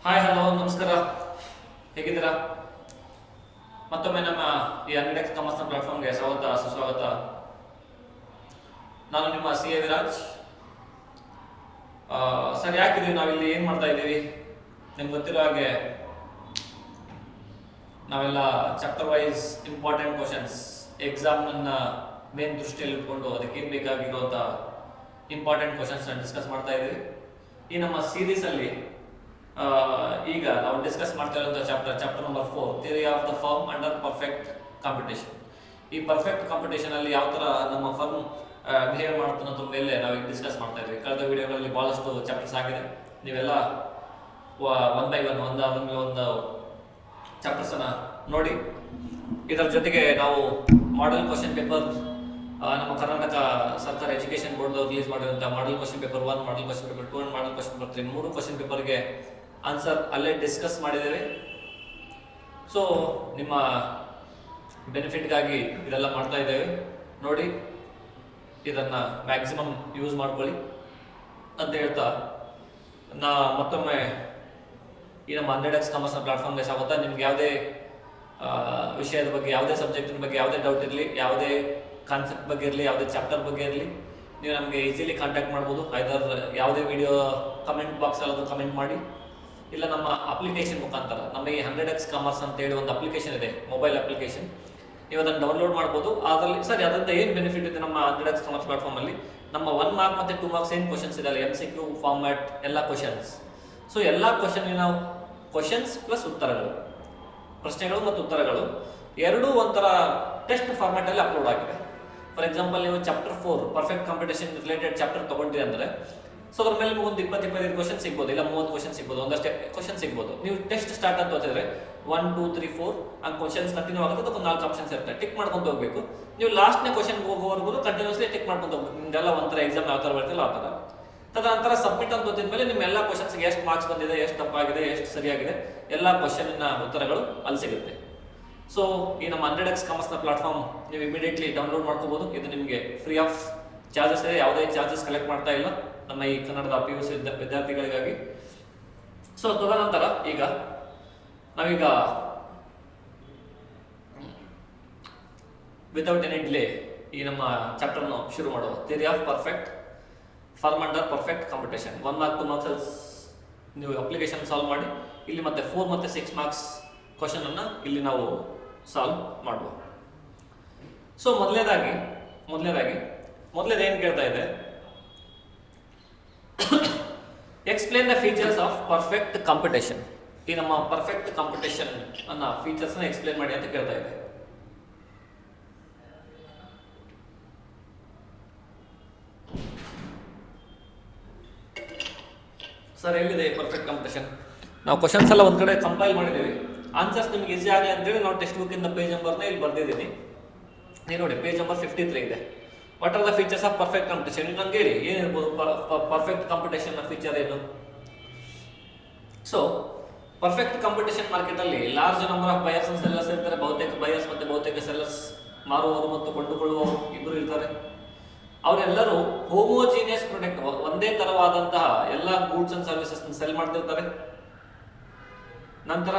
Hi hello ನಮಸ್ಕಾರ, ಹೇಗಿದ್ದೀರಾ? ಮತ್ತೊಮ್ಮೆ ನಮ್ಮ ಈ ಅನ್ವಿಡೆಕ್ಸ್ ಕಾಮರ್ಸ್ನ ಪ್ಲಾಟ್ಫಾರ್ಮ್ಗೆ ಸ್ವಾಗತ ಸುಸ್ವಾಗತ. ನಾನು ನಿಮ್ಮ ಸಿ ಎ ವಿರಾಜ್. ಸರ್, ಯಾಕಿದ್ದೀವಿ ನಾವಿಲ್ಲಿ, ಏನು ಮಾಡ್ತಾ ಇದ್ದೀವಿ? ನಿಮ್ಗೆ ಗೊತ್ತಿರೋ ಹಾಗೆ ನಾವೆಲ್ಲ ಚಾಪ್ಟರ್ ವೈಸ್ ಇಂಪಾರ್ಟೆಂಟ್ ಕ್ವಶನ್ಸ್ ಎಕ್ಸಾಮ್ನ ಮೇನ್ ದೃಷ್ಟಿಯಲ್ಲಿ ಇಟ್ಕೊಂಡು ಅದಕ್ಕೆ ಏನು ಬೇಕಾಗಿರುವಂಥ ಇಂಪಾರ್ಟೆಂಟ್ ಕ್ವಶನ್ಸ್ನ ಡಿಸ್ಕಸ್ ಮಾಡ್ತಾ ಇದ್ದೀವಿ. ಈ ನಮ್ಮ ಸೀರೀಸಲ್ಲಿ ಈಗ ನಾವು ಡಿಸ್ಕಸ್ ಮಾಡ್ತಾ ಇರುವಂಥ chapter number 4, theory of the firm under perfect competition. ಈ ಪರ್ಫೆಕ್ಟ್ ಕಾಂಪಿಟೇಷನ್ ಅಲ್ಲಿ ಯಾವ ಥರ ನಮ್ಮ ಫರ್ಮ್ ಬಿಹೇವ್ ಮಾಡುತ್ತೆ ಅನ್ನೋದ್ರ ಮೇಲೆ ನಾವು ಈಗ ಡಿಸ್ಕಸ್ ಮಾಡ್ತಾ ಇದ್ವಿ. ಕಳೆದ ವಿಡಿಯೋಗಳಲ್ಲಿ ಭಾಳಷ್ಟು ಚಾಪ್ಟರ್ಸ್ ಆಗಿದೆ. ನೀವೆಲ್ಲ ಒನ್ ಬೈ ಒನ್ ಒಂದಾದ ಮೇಲೆ ಒಂದು ಚಾಪ್ಟರ್ಸನ್ನು ನೋಡಿ. ಇದರ ಜೊತೆಗೆ ನಾವು ಮಾಡೆಲ್ ಕ್ವಶನ್ ಪೇಪರ್, ನಮ್ಮ ಕರ್ನಾಟಕ ಸರ್ಕಾರ ಎಜುಕೇಷನ್ ಬೋರ್ಡ್ ರಿಲೀಸ್ ಮಾಡಿರುವಂಥ model question paper 1, model question paper 2 and model question paper 3 ಮೂರು ಕ್ವಶನ್ ಪೇಪರ್ಗೆ ಆನ್ಸರ್ ಅಲ್ಲೇ ಡಿಸ್ಕಸ್ ಮಾಡಿದ್ದೇವೆ. ಸೊ ನಿಮ್ಮ ಬೆನಿಫಿಟ್ಗಾಗಿ ಇದೆಲ್ಲ ಮಾಡ್ತಾ ಇದ್ದೇವೆ. ನೋಡಿ, ಇದನ್ನು ಮ್ಯಾಕ್ಸಿಮಮ್ ಯೂಸ್ ಮಾಡ್ಕೊಳ್ಳಿ ಅಂತ ಹೇಳ್ತಾ ಮತ್ತೊಮ್ಮೆ ಈ ನಮ್ಮ ಅನ್ವಿಡೆಕ್ಸ್ ಕಾಮರ್ಸ್ನ ಪ್ಲಾಟ್ಫಾರ್ಮ್ಗೆ ಸ್ವಾಗತ. ನಿಮ್ಗೆ ಯಾವುದೇ ವಿಷಯದ ಬಗ್ಗೆ, ಯಾವುದೇ ಸಬ್ಜೆಕ್ಟಿನ ಬಗ್ಗೆ ಯಾವುದೇ ಡೌಟ್ ಇರಲಿ, ಯಾವುದೇ ಕಾನ್ಸೆಪ್ಟ್ ಬಗ್ಗೆ ಇರಲಿ, ಯಾವುದೇ ಚಾಪ್ಟರ್ ಬಗ್ಗೆ ಇರಲಿ, ನೀವು ನಮಗೆ ಈಸಿಲಿ ಕಾಂಟ್ಯಾಕ್ಟ್ ಮಾಡ್ಬೋದು. ಐದರ್ ಯಾವುದೇ ವಿಡಿಯೋ ಕಮೆಂಟ್ ಬಾಕ್ಸಲ್ಲಿ ಕಮೆಂಟ್ ಮಾಡಿ, ಇಲ್ಲ ನಮ್ಮ ಅಪ್ಲಿಕೇಶನ್ ಮುಖಾಂತರ. ನಮ್ಮ ಈ ಅನ್ವಿಡೆಕ್ಸ್ ಕಾಮರ್ಸ್ ಅಂತ ಹೇಳಿ ಒಂದು ಅಪ್ಲಿಕೇಶನ್ ಇದೆ, ಮೊಬೈಲ್ ಅಪ್ಲಿಕೇಶನ್. ನೀವು ಅದನ್ನು ಡೌನ್ಲೋಡ್ ಮಾಡ್ಬೋದು. ಅದರಲ್ಲಿ ಸರ್ ಅದರಿಂದ ಏನು ಬೆನಿಫಿಟ್ ಇದೆ ನಮ್ಮ ಅನ್ವಿಡೆಕ್ಸ್ ಕಾಮರ್ಸ್ ಪ್ಲಾಟ್ಫಾರ್ಮಲ್ಲಿ? ನಮ್ಮ 1 ಮಾರ್ಕ್ ಮತ್ತು 2 ಮಾರ್ಕ್ಸ್ ಏನು ಕ್ವಶನ್ಸ್ ಇದೆ ಅಲ್ಲ, MCQ ಫಾರ್ಮ್ಯಾಟ್ ಎಲ್ಲ ಕ್ವಶನ್ಸ್. ಸೊ ಎಲ್ಲ ನಾವು ಕ್ವಶನ್ಸ್ ಪ್ಲಸ್ ಉತ್ತರಗಳು, ಪ್ರಶ್ನೆಗಳು ಮತ್ತು ಉತ್ತರಗಳು ಎರಡೂ ಒಂಥರ ಟೆಸ್ಟ್ ಫಾರ್ಮ್ಯಾಟಲ್ಲಿ ಅಪ್ಲೋಡ್ ಆಗಿದೆ. ಫಾರ್ ಎಕ್ಸಾಂಪಲ್, ನೀವು chapter 4 perfect competition related chapter ತೊಗೊಂಡ್ರಿ ಅಂದರೆ, ಸೊ ಅದ್ರ ಮೇಲೆ ಒಂದು 20-25 ಕ್ವಶನ್ ಸಿಗ್ಬೋದು, ಇಲ್ಲ 30 ಕ್ವಶನ್ ಸಿಗ್ಬೋದು, ಒಂದಷ್ಟೇ ಕ್ವಶನ್ ಸಿಗ್ಬೋದು. ನೀವು ಟೆಸ್ಟ್ ಸ್ಟಾರ್ಟ್ ಅಂತ ಓದಿದ್ರೆ 1, 2, 3, 4 ಆ ಕ್ವಶನ್ಸ್ ಕಂಟಿನ್ಯೂ ಆಗುತ್ತೆ. ಅದಕ್ಕೆ 4 ಆಪ್ಷನ್ಸ್ ಇರುತ್ತೆ, ಟಿಕ್ ಮಾಡ್ಕೊಂಡು ಹೋಗಬೇಕು. ನೀವು ಲಾಸ್ಟ್ನೇ ಕ್ವಶನ್ ಹೋಗೋವರೆಗೂ ಕಂಟಿನ್ಯೂಸ್ಲಿ ಟಿಕ್ ಮಾಡ್ಕೊಂಡು ಹೋಗ್ಬೇಕು. ನಿಮ್ದೆಲ್ಲ ಒಂಥರ ಎಕ್ಸಾಮ್ ಯಾವ ಥರ ಬರ್ತಿಲ್ಲ ಆ ಥರ. ತದನಂತರ ಸಬ್ಮಿಟ್ ಅಂತ ಓದಿದ ಮೇಲೆ ನಿಮ್ಮ ಎಲ್ಲ ಕ್ವಶನ್ಸ್ಗೆ ಎಷ್ಟು ಮಾರ್ಕ್ಸ್ ಬಂದಿದೆ, ಎಷ್ಟು ತಪ್ಪಾಗಿದೆ, ಎಷ್ಟು ಸರಿಯಾಗಿದೆ, ಎಲ್ಲ ಕ್ವಶನ್ನ ಉತ್ತರಗಳು ಅಲ್ಲಿ ಸಿಗುತ್ತೆ. ಸೊ ಈ ನಮ್ಮ ಅನ್ವಿಡೆಕ್ಸ್ ಕಾಮರ್ಸ್ನ ಪ್ಲಾಟ್ಫಾರ್ಮ್ ನೀವು ಇಮಿಡಿಯೇಟ್ಲಿ ಡೌನ್ಲೋಡ್ ಮಾಡ್ಕೋಬೋದು. ಇದು ನಿಮಗೆ ಫ್ರೀ ಆಫ್ ಚಾರ್ಜಸ್ ಇದೆ, ಯಾವುದೇ ಚಾರ್ಜಸ್ ಕಲೆಕ್ಟ್ ಮಾಡ್ತಾ ಇಲ್ಲ ನಮ್ಮ ಈ ಕನ್ನಡದ PUC ವಿದ್ಯಾರ್ಥಿಗಳಿಗಾಗಿ. ಸೊ ತದನಂತರ ಈಗ ನಾವೀಗ ವಿತೌಟ್ ಎನಿ ಡಿಲೇ ಈ ನಮ್ಮ ಚಾಪ್ಟರ್ನ ಶುರು ಮಾಡುವ. Theory of perfect firm under perfect competition. 1 mark 2 marks ನೀವು ಅಪ್ಲಿಕೇಶನ್ ಸಾಲ್ವ್ ಮಾಡಿ. ಇಲ್ಲಿ ಮತ್ತೆ 4 ಮತ್ತು 6 ಮಾರ್ಕ್ಸ್ ಕ್ವಶನ್ ಅನ್ನು ಇಲ್ಲಿ ನಾವು ಸಾಲ್ವ್ ಮಾಡುವ. ಸೊ ಮೊದಲೇದಾಗಿ ಏನು ಕೇಳ್ತಾ ಇದೆ, explain the features of perfect competition. ಈ ನಮ್ಮ ಪರ್ಫೆಕ್ಟ್ ಕಾಂಪಿಟೇಷನ್ ಅನ್ನ ಫೀಚರ್ಸ್ನ ಎಕ್ಸ್ಪ್ಲೇನ್ ಮಾಡಿ ಅಂತ ಕೇಳ್ತಾ ಇದೆ. ಸರ್ ಎಲ್ಲಿದೆ ಪರ್ಫೆಕ್ಟ್ ಕಾಂಪಿಟೇಷನ್? ನಾವು ಕ್ವಶನ್ಸ್ ಎಲ್ಲ ಒಂದು ಕಡೆ ಕಂಪೈಲ್ ಮಾಡಿದ್ದೀವಿ. ಆನ್ಸರ್ಸ್ ನಿಮ್ಗೆ ಈಸಿ ಆಗಲಿ ಅಂತೇಳಿ ನಾವು ಟೆಕ್ಸ್ಟ್ ಬುಕ್ ಇಂದ ಪೇಜ್ ನಂಬರ್ನ ಇಲ್ಲಿ ಬರ್ದಿದ್ದೀನಿ. ನೀವು ನೋಡಿ, ಪೇಜ್ ನಂಬರ್ 53 ಇದೆ. What are the features of perfect competition? ನಂಗೆ ಹೇಳಿ ಏನಿರ್ಬೋದು ಪರ್ಫೆಕ್ಟ್ ಕಾಂಪಿಟೇಷನ್ ಫೀಚರ್ ಏನು? ಸೊ ಪರ್ಫೆಕ್ಟ್ ಕಾಂಪಿಟೇಷನ್ ಮಾರ್ಕೆಟಲ್ಲಿ large number of buyers and sellers ಇರ್ತಾರೆ. ಬಹುತೇಕ ಬಯರ್ಸ್ ಮತ್ತು ಬಹುತೇಕ ಸೆಲ್ಲರ್ಸ್, ಮಾರುವವರು ಮತ್ತು ಕೊಂಡುಕೊಳ್ಳುವವರು ಇಬ್ಬರು ಇರ್ತಾರೆ. ಅವರೆಲ್ಲರೂ ಹೋಮೋಜಿನಿಯಸ್ ಪ್ರಾಡಕ್ಟ್, ಒಂದೇ ತರವಾದಂತಹ ಎಲ್ಲ ಗೂಡ್ಸ್ ಅಂಡ್ ಸರ್ವಿಸಸ್ ಸೆಲ್ ಮಾಡ್ತಿರ್ತಾರೆ. ನಂತರ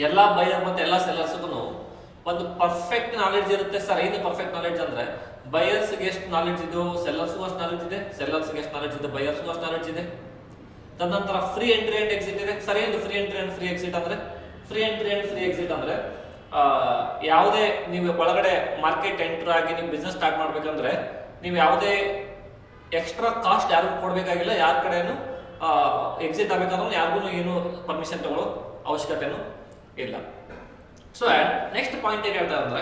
ಎಲ್ಲ ಬಯರ್ ಮತ್ತು ಎಲ್ಲ ಸೆಲ್ಲರ್ಸ್ಗೂ ಒಂದು ಪರ್ಫೆಕ್ಟ್ ನಾಲೆಡ್ಜ್ ಇರುತ್ತೆ. ಸರ್ ಏನು ಪರ್ಫೆಕ್ಟ್ ನಾಲೆಡ್ಜ್ ಅಂದ್ರೆ, ಬಯರ್ಸ್ಗೆ ಎಷ್ಟು ನಾಲೆಡ್ಜ್ ಇದೆಯೋ ಸೆಲ್ಲರ್ಸ್ಗೂ ಅಷ್ಟು ನಾಲೆಡ್ಜ್ ಇದೆ, ಸೆಲ್ಲರ್ಸ್ಗೆ ಎಷ್ಟು ನಾಲೆಡ್ಜ್ ಇದೆ ಬಯರ್ಸ್ಗೂ ಅಷ್ಟು ನಾಲೆಡ್ಜ್ ಇದೆ. ತದನಂತರ ಫ್ರೀ ಎಂಟ್ರಿ ಅಂಡ್ ಎಕ್ಸಿಟ್ ಇದೆ. ಸರ್ ಏನು free entry and free exit ಅಂದ್ರೆ? Free entry and free exit ಅಂದ್ರೆ ಯಾವುದೇ ನೀವು ಒಳಗಡೆ ಮಾರ್ಕೆಟ್ ಎಂಟರ್ ಆಗಿ ನೀವು ಬಿಸ್ನೆಸ್ ಸ್ಟಾರ್ಟ್ ಮಾಡ್ಬೇಕಂದ್ರೆ ನೀವು ಯಾವುದೇ ಎಕ್ಸ್ಟ್ರಾ ಕಾಸ್ಟ್ ಯಾರಿಗೂ ಕೊಡಬೇಕಾಗಿಲ್ಲ, ಯಾರ ಕಡೆನೂ ಎಕ್ಸಿಟ್ ಆಗಬೇಕಾದ್ರೂ ಯಾರಿಗೂ ಏನು ಪರ್ಮಿಷನ್ ತಗೊಳ್ಳೋ ಅವಶ್ಯಕತೆನೂ ಇಲ್ಲ. ಸೊ ನೆಕ್ಸ್ಟ್ ಪಾಯಿಂಟ್ ಏನು ಹೇಳ್ತಾರೆ ಅಂದ್ರೆ,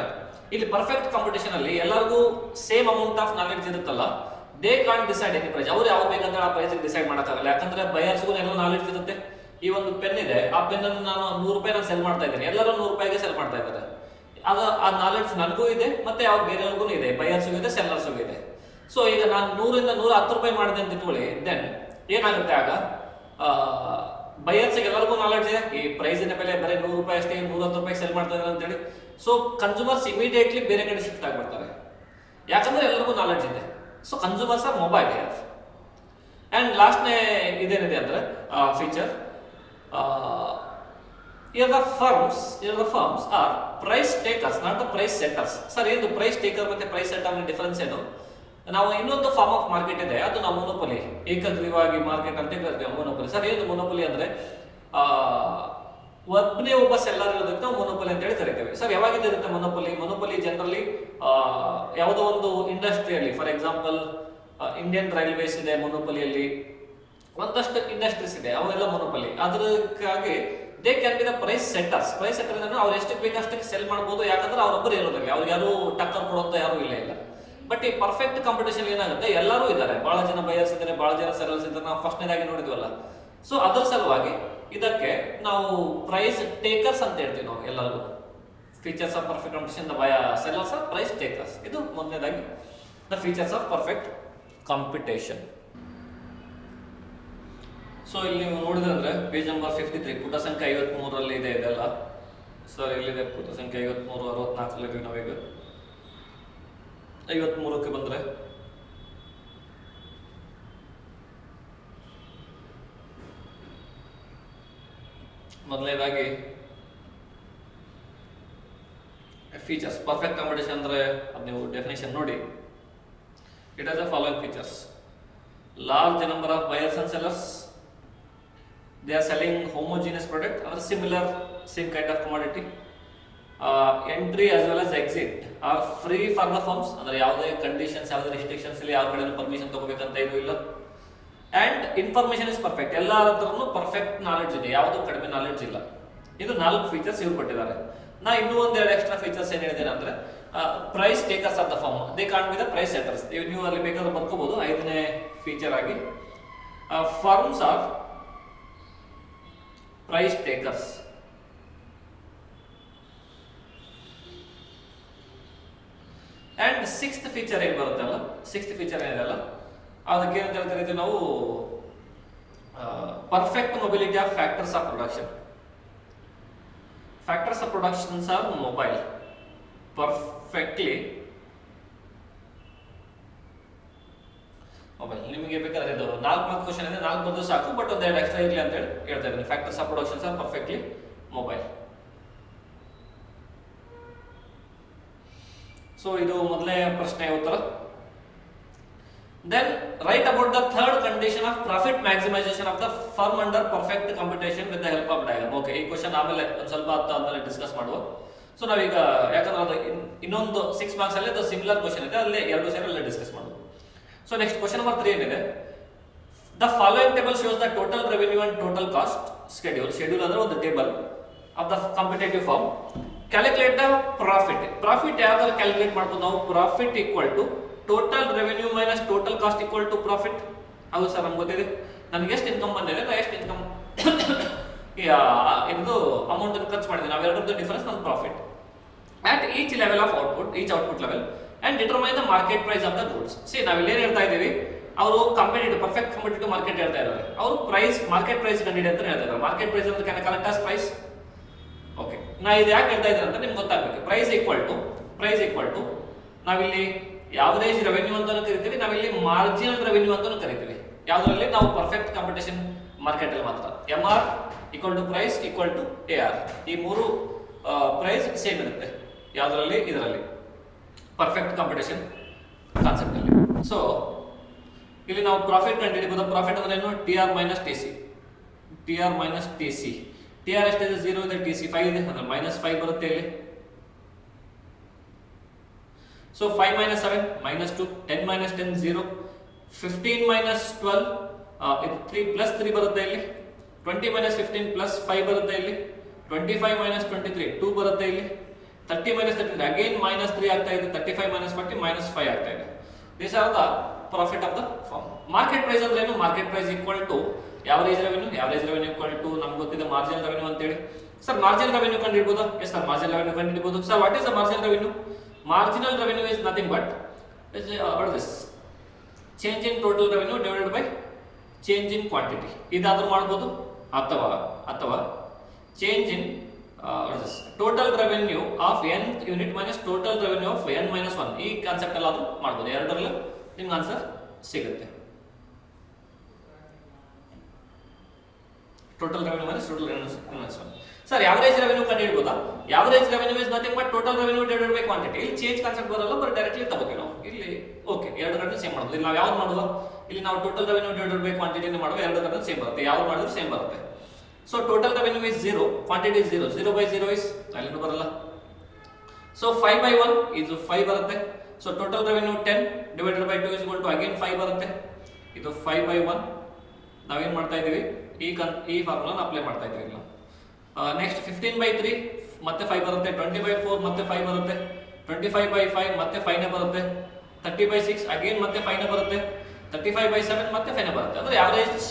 ಇಲ್ಲಿ ಪರ್ಫೆಕ್ಟ್ ಕಾಂಪಿಟೇಷನ್ ಅಲ್ಲಿ ಎಲ್ಲರಿಗೂ ಸೇಮ್ ಅಮೌಂಟ್ ಆಫ್ ನಾಲೆಡ್ಜ್ ಇರುತ್ತಲ್ಲ, they can't decide any price. ಅವ್ರು ಯಾವ್ದು ಬೇಕಂದ್ರೆ ಆ ಪ್ರೈಸ್ ಡಿಸೈಡ್ ಮಾಡೋಕ್ಕಾಗಲ್ಲ. ಯಾಕಂದ್ರೆ ಬಯರ್ಸ್ಗೂ ಎಲ್ಲ ನಾಲೆಡ್ಜ್ ಇರುತ್ತೆ. ಈ ಒಂದು ಪೆನ್ ಇದೆ, ಆ ಪೆನ್ ಅನ್ನು ನಾನು 100 ರೂಪಾಯಿ ನಾನು ಸೆಲ್ ಮಾಡ್ತಾ ಇದ್ದೀನಿ, ಎಲ್ಲರೂ 100 ರೂಪಾಯಿಗೆ ಸೆಲ್ ಮಾಡ್ತಾ ಇದ್ದಾರೆ. ಆ ನಾಲೆಡ್ಜ್ ನನಗೂ ಇದೆ, ಮತ್ತೆ ಅವ್ರು ಬೇರೆಯವ್ರಿಗೂ ಇದೆ, ಬಯರ್ಸ್ಗೂ ಇದೆ, ಸೆಲ್ಲರ್ಸ್ಗೂ ಇದೆ. ಸೊ ಈಗ ನಾನು 100ರಿಂದ 110 ರೂಪಾಯಿ ಮಾಡಿದೆ ಅಂತ ಇಟ್ಕೊಳ್ಳಿ, ದೆನ್ ಏನಾಗುತ್ತೆ, ಆಗ ಬಯರ್ಸ್ಗೆ ಎಲ್ಲರಿಗೂ ನಾಲೆಡ್ಜ್ ಇದೆ, ಈ ಪ್ರೈಸಿನ ಬೆಲೆ ಬರೀ 100 ರೂಪಾಯಿ ಅಷ್ಟೇ, 110 ರೂಪಾಯಿ ಸೆಲ್ ಮಾಡ್ತಾ ಇದ್ದಾರೆ ಅಂತೇಳಿ. ಸೊ ಕನ್ಸ್ಯೂಮರ್ಸ್ ಇಮಿಡಿಯೇಟ್ಲಿ ಬೇರೆ ಕಡೆ ಶಿಫ್ಟ್ ಆಗಿಬಿಡ್ತಾರೆ, ಯಾಕಂದ್ರೆ ಎಲ್ಲರಿಗೂ ನಾಲೆಡ್ಜ್ ಇದೆ. So consumers are mobile here. And ಲಾಸ್ಟ್ನೇ ಇದೇನಿದೆ ಅಂದ್ರೆ feature, here the firms are price takers, not the price setters. Sir ಏನು ಪ್ರೈಸ್ ಟೇಕರ್ ಮತ್ತೆ ಪ್ರೈಸ್ ಸೆಟ್ಟರ್ ಡಿಫರೆನ್ಸ್ ಏನು? ನಾವು ಇನ್ನೊಂದು ಫಾರ್ಮ್ ಆಫ್ ಮಾರ್ಕೆಟ್ ಇದೆ, ಅದು ನಾವು ಮೊನೋಪೊಲಿ, ಏಕಗ್ರೀವಾಗಿ ಮಾರ್ಕೆಟ್ ಅಂತ ಕರಿತೀವಿ ಮೊನೋಪೊಲಿ. ಸರ್ ಏನು ಮೊನೋಪೊಲಿ ಅಂದ್ರೆ ಒಬ್ಬನೇ ಒಬ್ಬ ಸೆಲ್ಲರ್ ಇರೋದಕ್ಕೆ ನಾವು ಮೊನೋಪೊಲಿ ಅಂತ ಹೇಳಿ ಕರಿತೀವಿ. ಸರ್ ಯಾವಾಗಿಂದ ಇರುತ್ತೆ ಮೊನೋಪೊಲಿ? ಮೊನೋಪೊಲಿ ಜನರಲಿ ಯಾವುದೋ ಒಂದು ಇಂಡಸ್ಟ್ರಿಯಲ್ಲಿ, ಫಾರ್ ಎಕ್ಸಾಂಪಲ್ ಇಂಡಿಯನ್ ರೈಲ್ವೇಸ್ ಇದೆ ಮೊನೋಪೊಲಿಯಲ್ಲಿ, ಒಂದಷ್ಟು ಇಂಡಸ್ಟ್ರೀಸ್ ಇದೆ, ಅವೆಲ್ಲ ಮೊನೋಪೊಲಿ. ಅದಕ್ಕಾಗಿ they can be the price setters. Price setter ಅಂದ್ರೆ ಅವ್ರು ಎಷ್ಟಕ್ಕೆ ಬೇಕಷ್ಟಕ್ಕೆ ಸೆಲ್ ಮಾಡ್ಬೋದು, ಯಾಕಂದ್ರೆ ಅವ್ರೊಬ್ಬರು ಇರೋದಿಲ್ಲ, ಅವ್ರಿಗೆ ಯಾರು ಟಕ್ಕರ್ ಕೊಡುವಂತ ಯಾರು ಇಲ್ಲ. ಬಟ್ ಈ ಪರ್ಫೆಕ್ಟ್ ಕಾಂಪಿಟೇಷನ್ ಏನಾಗುತ್ತೆ, ಎಲ್ಲರೂ ಇದ್ದಾರೆ, ಬಹಳ ಜನ ಬಯರ್ಸ್ ಇದ್ದಾರೆ, ಬಹಳ ಜನ ಸೆಲ್ಲರ್ಸ್ ಇದ್ದಾರೆ, ನಾವು ಫಸ್ಟ್ನೇದಾಗಿ ನೋಡಿದ್ವಲ್ಲ. ಸೊ ಅದರ ಸಲುವಾಗಿ ಇದಕ್ಕೆ ನಾವು ಪ್ರೈಸ್ ಟೇಕರ್ಸ್ ಅಂತ ಹೇಳ್ತೀವಿ ನಾವು ಎಲ್ಲರಿಗೂ. Features of perfect competition, the sellers are price takers. ಇದು ಮೊದಲನೇದಾಗಿ the features of perfect competition. So ಇಲ್ಲಿ ನೀವು ನೋಡಿದ್ರೆ ಪೇಜ್ ನಂಬರ್ 53 ಪುಟ ಸಂಖ್ಯೆ 53 ಇದೆ ಇದೆಲ್ಲ. ಸರ್ ಇಲ್ಲಿದೆ ಪುಟ ಸಂಖ್ಯೆ 53, 64 ನಾವೀಗ 53ಕ್ಕೆ ಬಂದ್ರೆ ಮೊದಲನೇದಾಗಿ ಫೀಚರ್ಸ್. ಪರ್ಫೆಕ್ಟ್ ಕಾಂಪಿಟೇಷನ್ ಅಂದ್ರೆ ಅದು ನೀವು ಡೆಫಿನೇಷನ್ ನೋಡಿ. It has the following features: large number of buyers and sellers, they are selling homogeneous product or similar same kind of commodity, entry as well as exit are free for the firms, ಅಂದ್ರೆ ಯಾವುದೇ conditions, ಯಾವುದೇ restrictions ಇಲ್ಲ, ಯಾವ ಕಡೆ permission ತಗೋಬೇಕಂತ ಇದು ಇಲ್ಲ. And information is perfect, ಎಲ್ಲರ ಹತ್ರನೂ ಪರ್ಫೆಕ್ಟ್ ನಾಲೆಡ್ಜ್ ಇದೆ, ಯಾವುದು ಕಡಿಮೆ ನಾಲೆಡ್ಜ್ ಇಲ್ಲ. ಇದು 4 ಫೀಚರ್ಸ್ ಇವ್ರು ಕೊಟ್ಟಿದ್ದಾರೆ. ನಾ ಇನ್ನೂ ಒಂದೆರಡು ಎಕ್ಸ್ಟ್ರಾ ಫೀಚರ್ಸ್ ಏನ್ ಹೇಳಿದ್ದೇನೆ ಅಂದ್ರೆ price takers of the firm, they can't be the price setters. ನೀವು ಅಲ್ಲಿ ಬೇಕಾದ್ರೆ ಬರ್ಕೋಬಹುದು 5ನೇ ಫೀಚರ್ ಆಗಿ. Firms are price takers. And 6th feature ಏನ್ ಬರುತ್ತಲ್ಲ, 6th ಫೀಚರ್ ಏನಿದೆಲ್ಲ ಅದಕ್ಕೆ ಏನಂತ ಹೇಳ್ತಾರೆ ನಾವು perfect mobility of factors of production. Factors of productions are mobile perfectly mobile. ನಿಮಗೆ ಬೇಕಾದ್ರೆ ಇದು 4 ಕ್ವಶನ್ ಇದೆ, 4 ಬಂದು ಸಾಕು, ಬಟ್ ಒಂದೆರಡು ಎಕ್ಸ್ಟ್ರಾ ಇರಲಿ ಅಂತ ಹೇಳಿ ಹೇಳ್ತಾ ಇದ್ದೀನಿ. Factors of productions R perfectly mobile. So ಇದು ಮೊದಲನೇ ಪ್ರಶ್ನೆ ಉತ್ತರ. Then write about the third condition of profit maximization of the firm under perfect competition with the help of diagram. Okay, ಈ ಕ್ವಶನ್ ಆಮೇಲೆ ಒಂದು ಸ್ವಲ್ಪ ಆದ್ಮೇಲೆ ಡಿಸ್ಕಸ್ ಮಾಡುವ. ಸೊ ನಾವೀಗ ಯಾಕಂದ್ರೆ ಅದು ಇನ್ನೊಂದು 6 ಮಾರ್ಕ್ಸ್ ಅಲ್ಲಿ ಅದು ಸಿಮಿಲರ್ ಕ್ವಶನ್ ಇದೆ, ಅಲ್ಲೇ 2 ಸೇರಿ ಅಲ್ಲೇ ಡಿಸ್ಕಸ್ ಮಾಡುವ. ಸೊ ನೆಕ್ಸ್ಟ್ ಕ್ವಶನ್ ನಂಬರ್ 3 ಏನಿದೆ, the following table shows the total revenue and total cost schedule. Schedule ಅಂದ್ರೆ ಒಂದು table of the competitive firm. Calculate the profit. Profit ಯಾವ್ದಾದ್ರು ಕ್ಯಾಲ್ಕುಲೇಟ್ ಮಾಡ್ಬೋದು ನಾವು. Profit equal to total revenue minus total cost equal to profit. ಹೌದು sir, ನಮ್ಗೆ ಗೊತ್ತಿದೆ ನನಗೆ ಎಷ್ಟು ಇನ್ಕಮ್ ಬಂದಿದೆ, ನಾ ಎಷ್ಟು ಇನ್ಕಮ್ ಇದು ಅಮೌಂಟ್ ಅನ್ನು ಖರ್ಚು ಮಾಡಿದೆ, ನಾವೆರಡರದ್ದು ಡಿಫರೆನ್ಸ್ ನನ್ನ profit at each level of output, each output level, and determine the market price of the goods. See ನಾವಿಲ್ಲಿ ಏನ್ ಹೇಳ್ತಾ ಇದೀವಿ, ಅವರು ಕಾಂಪಿಟೇಟಿವ್ ಪರ್ಫೆಕ್ಟ್ ಕಾಂಪಿಟೇಟಿವ್ ಮಾರ್ಕೆಟ್ ಹೇಳ್ತಾ ಇದ್ದಾರೆ, ಅವರು ಪ್ರೈಸ್ ಮಾರ್ಕೆಟ್ ಪ್ರೈಸ್ ಕಂಡಿದೆ ಅಂತ ಹೇಳ್ತಾ ಇದ್ದಾರೆ. ಮಾರ್ಕೆಟ್ ಪ್ರೈಸ್ ಅಂದ್ರೆ can collect as price. Okay, ನಾ ಇದು ಯಾಕೆ ಹೇಳ್ತಾ ಇದ್ದೀನಿ ಅಂತ ನಿಮ್ಗೆ ಗೊತ್ತಾಗಬೇಕು. ಪ್ರೈಸ್ ಈಕ್ವಲ್ ಟು ನಾವಿಲ್ಲಿ ಯಾವರೇಜ್ ರೆವೆನ್ಯೂ ಅಂತಾನು ಕರಿತೀವಿ, ನಾವಿಲ್ಲಿ ಮಾರ್ಜಿನಲ್ ರೆವೆನ್ಯೂ ಅಂತಾನು ಕರಿತೀವಿ. ಯಾವ್ದ್ರಲ್ಲಿ ನಾವು ಪರ್ಫೆಕ್ಟ್ ಕಾಂಪಿಟೇಷನ್ ಮಾರ್ಕೆಟ್ ಅಲ್ಲಿ ಮಾತ್ರ. MR equal to price equal to AR, ಈ 3 ಪ್ರೈಸ್ ಸೇಮ್ ಇರುತ್ತೆ ಯಾವ್ದ್ರಲ್ಲಿ, ಇದರಲ್ಲಿ ಪರ್ಫೆಕ್ಟ್ ಕಾಂಪಿಟೇಷನ್ ಕಾನ್ಸೆಪ್ಟ್ ಅಲ್ಲಿ. ಸೊ ಇಲ್ಲಿ ನಾವು ಪ್ರಾಫಿಟ್ ಕಂಡುಹಿಡಿಯಬಹುದು. ಪ್ರಾಫಿಟ್ ಅಂದ್ರೆ ಏನು, TR ಮೈನಸ್ TC. TR ಎಷ್ಟಿದೆ, 0 ಇದೆ, TC 5 ಇದೆ, ಅಂದ್ರೆ -5 ಬರುತ್ತೆ ಇಲ್ಲಿ. ಸೊ 5 minus 7 -2, 10 minus 10 0, 15 minus 12 ಇದು 3 plus 3 ಬರುತ್ತೆ ಇಲ್ಲಿ, 20 minus 15 plus 5 ಬರುತ್ತೆ ಇಲ್ಲಿ, 25 minus 23 2 ಬರುತ್ತೆ ಇಲ್ಲಿ, 30 minus 33 again minus 3 ಆಗ್ತಾ ಇದೆ, 35 minus 40 minus 5 ಆಗ್ತಾ ಇದೆ. These are the profit of the firm. Market price ಅಂದ್ರೆ ಏನು, market price equal to average revenue equal to ನಮ್ಗೆ ಗೊತ್ತಿದೆ ಮಾರ್ಜಿನಲ್ ರೆವೆನ್ಯೂ ಅಂತ ಹೇಳಿ. ಸರ್ ಮಾರ್ಜಿನಲ್ ರೆವೆನ್ಯೂ ಕಂಡುಹಿಡಿಯಬಹುದು. ಎಸ್ ಸರ್, ಮಾರ್ಜಿನಲ್ ರೆವೆನ್ಯೂ ಕಂಡುಹಿಡಿಯಬಹುದು. Sir what is the marginal revenue? Marginal revenue is nothing but what is this? Change in total revenue divided by change in quantity. ಇದಾದ್ರೂ ಮಾಡಬಹುದು, ಅಥವಾ change in what is this? Total revenue of n unit minus total revenue of n minus 1. ಈ concept ಎಲ್ಲ ಆದ್ರೂ ಮಾಡಬಹುದು. ಎರಡರಲ್ಲೂ ನಿಮ್ಗೆ answer ಸಿಗುತ್ತೆ. Total revenue minus total revenue minus 1. Sir average revenue ಕಂಡು ಹಿಡಿಬೋದಾ? Average revenue is nothing but total revenue divided by quantity. ಇಲ್ಲಿ ಚೇಂಜ್ ಕಾನ್ಸೆಪ್ಟ್ ಬರಲ್ಲ, ಬಟ್ ಡೈರೆಕ್ಟ್ಲಿ ತಗೋತೀವಿ ನಾವು. ಇಲ್ಲಿ ಓಕೆ, ಎರಡು ಕಡೆ ಸೇಮ್ ಮಾಡೋದು. ಇಲ್ಲಿ ನಾವು ಯಾವ್ದು ಮಾಡುವ? ಇಲ್ಲಿ ನಾವು ಟೋಟಲ್ ರೆವೆನ್ಯೂ ಡಿವೈಡೆಡ್ ಬೈ ಕ್ವಾಂಟಿಟಿನ ಮಾಡುವ. ಎರಡು ಕಡೆ ಸೇಮ್ ಬರುತ್ತೆ, ಯಾವ್ದು ಮಾಡಿದ್ರು ಸೇಮ್ ಬರುತ್ತೆ. So total revenue is 0, quantity is 0, 0 by 0 is ಅಲ್ಲಿನೂ ಬರಲ್ಲ. ಸೊ 5 by 1 ಇದು 5 ಬರುತ್ತೆ. So total revenue 10 divided by 2 is equal to again 5 ಬರುತ್ತೆ. ಇದು 5 by 1. ನಾವೇನ್ ಮಾಡ್ತಾ ಇದೀವಿ? ಈ ಫಾರ್ಮುಲಾನ ಅಪ್ಲೈ ಮಾಡ್ತಾ ಇದೀವಿ ನಾವು. ನೆಕ್ಸ್ಟ್ 15 by 3 ಮತ್ತೆ 5 ಬರುತ್ತೆ. 20 by 4 ಮತ್ತೆ 5 ಬರುತ್ತೆ. 25 by 5 ಮತ್ತೆ 5 ನೇ ಬರುತ್ತೆ. 30 by 6 ಅಗೇನ್ ಮತ್ತೆ 5 ನೇ ಬರುತ್ತೆ. 35 by 7 ಮತ್ತೆ 5 ನೇ ಬರುತ್ತೆ. ಅಂದ್ರೆ average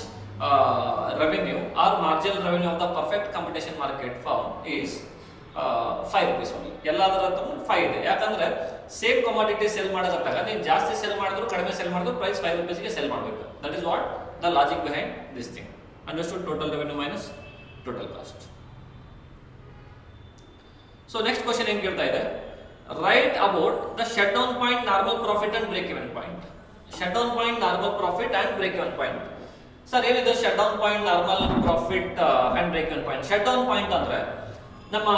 revenue or marginal revenue of the perfect competition market firm is 5 rupees only. ಎಲ್ಲದರ ಹತ್ರ 5 ಇದೆ. ಯಾಕಂದ್ರೆ ಸೇಮ್ ಕಮಾಡಿಟಿ ಸೆಲ್ ಮಾಡೋದಾಗ ನೀವು ಜಾಸ್ತಿ ಸೆಲ್ ಮಾಡಿದ್ರು ಕಡಿಮೆ ಸೆಲ್ ಮಾಡಿದ್ರು ಪ್ರೈಸ್ 5 rupees ಗೆ ಸೆಲ್ ಮಾಡಬೇಕು. That is what the logic behind this thing. Understood? Total revenue minus total cost. So next question ಏನ್ ಕೇಳ್ತಾ ಇದೆ? Right about the shut down point, normal profit and break even point. Shut down point, normal profit and break even point. Sir ಏನಿದೆ shut down point, normal profit and break even point? Shut down point ಅಂದ್ರೆ ನಮ್ಮ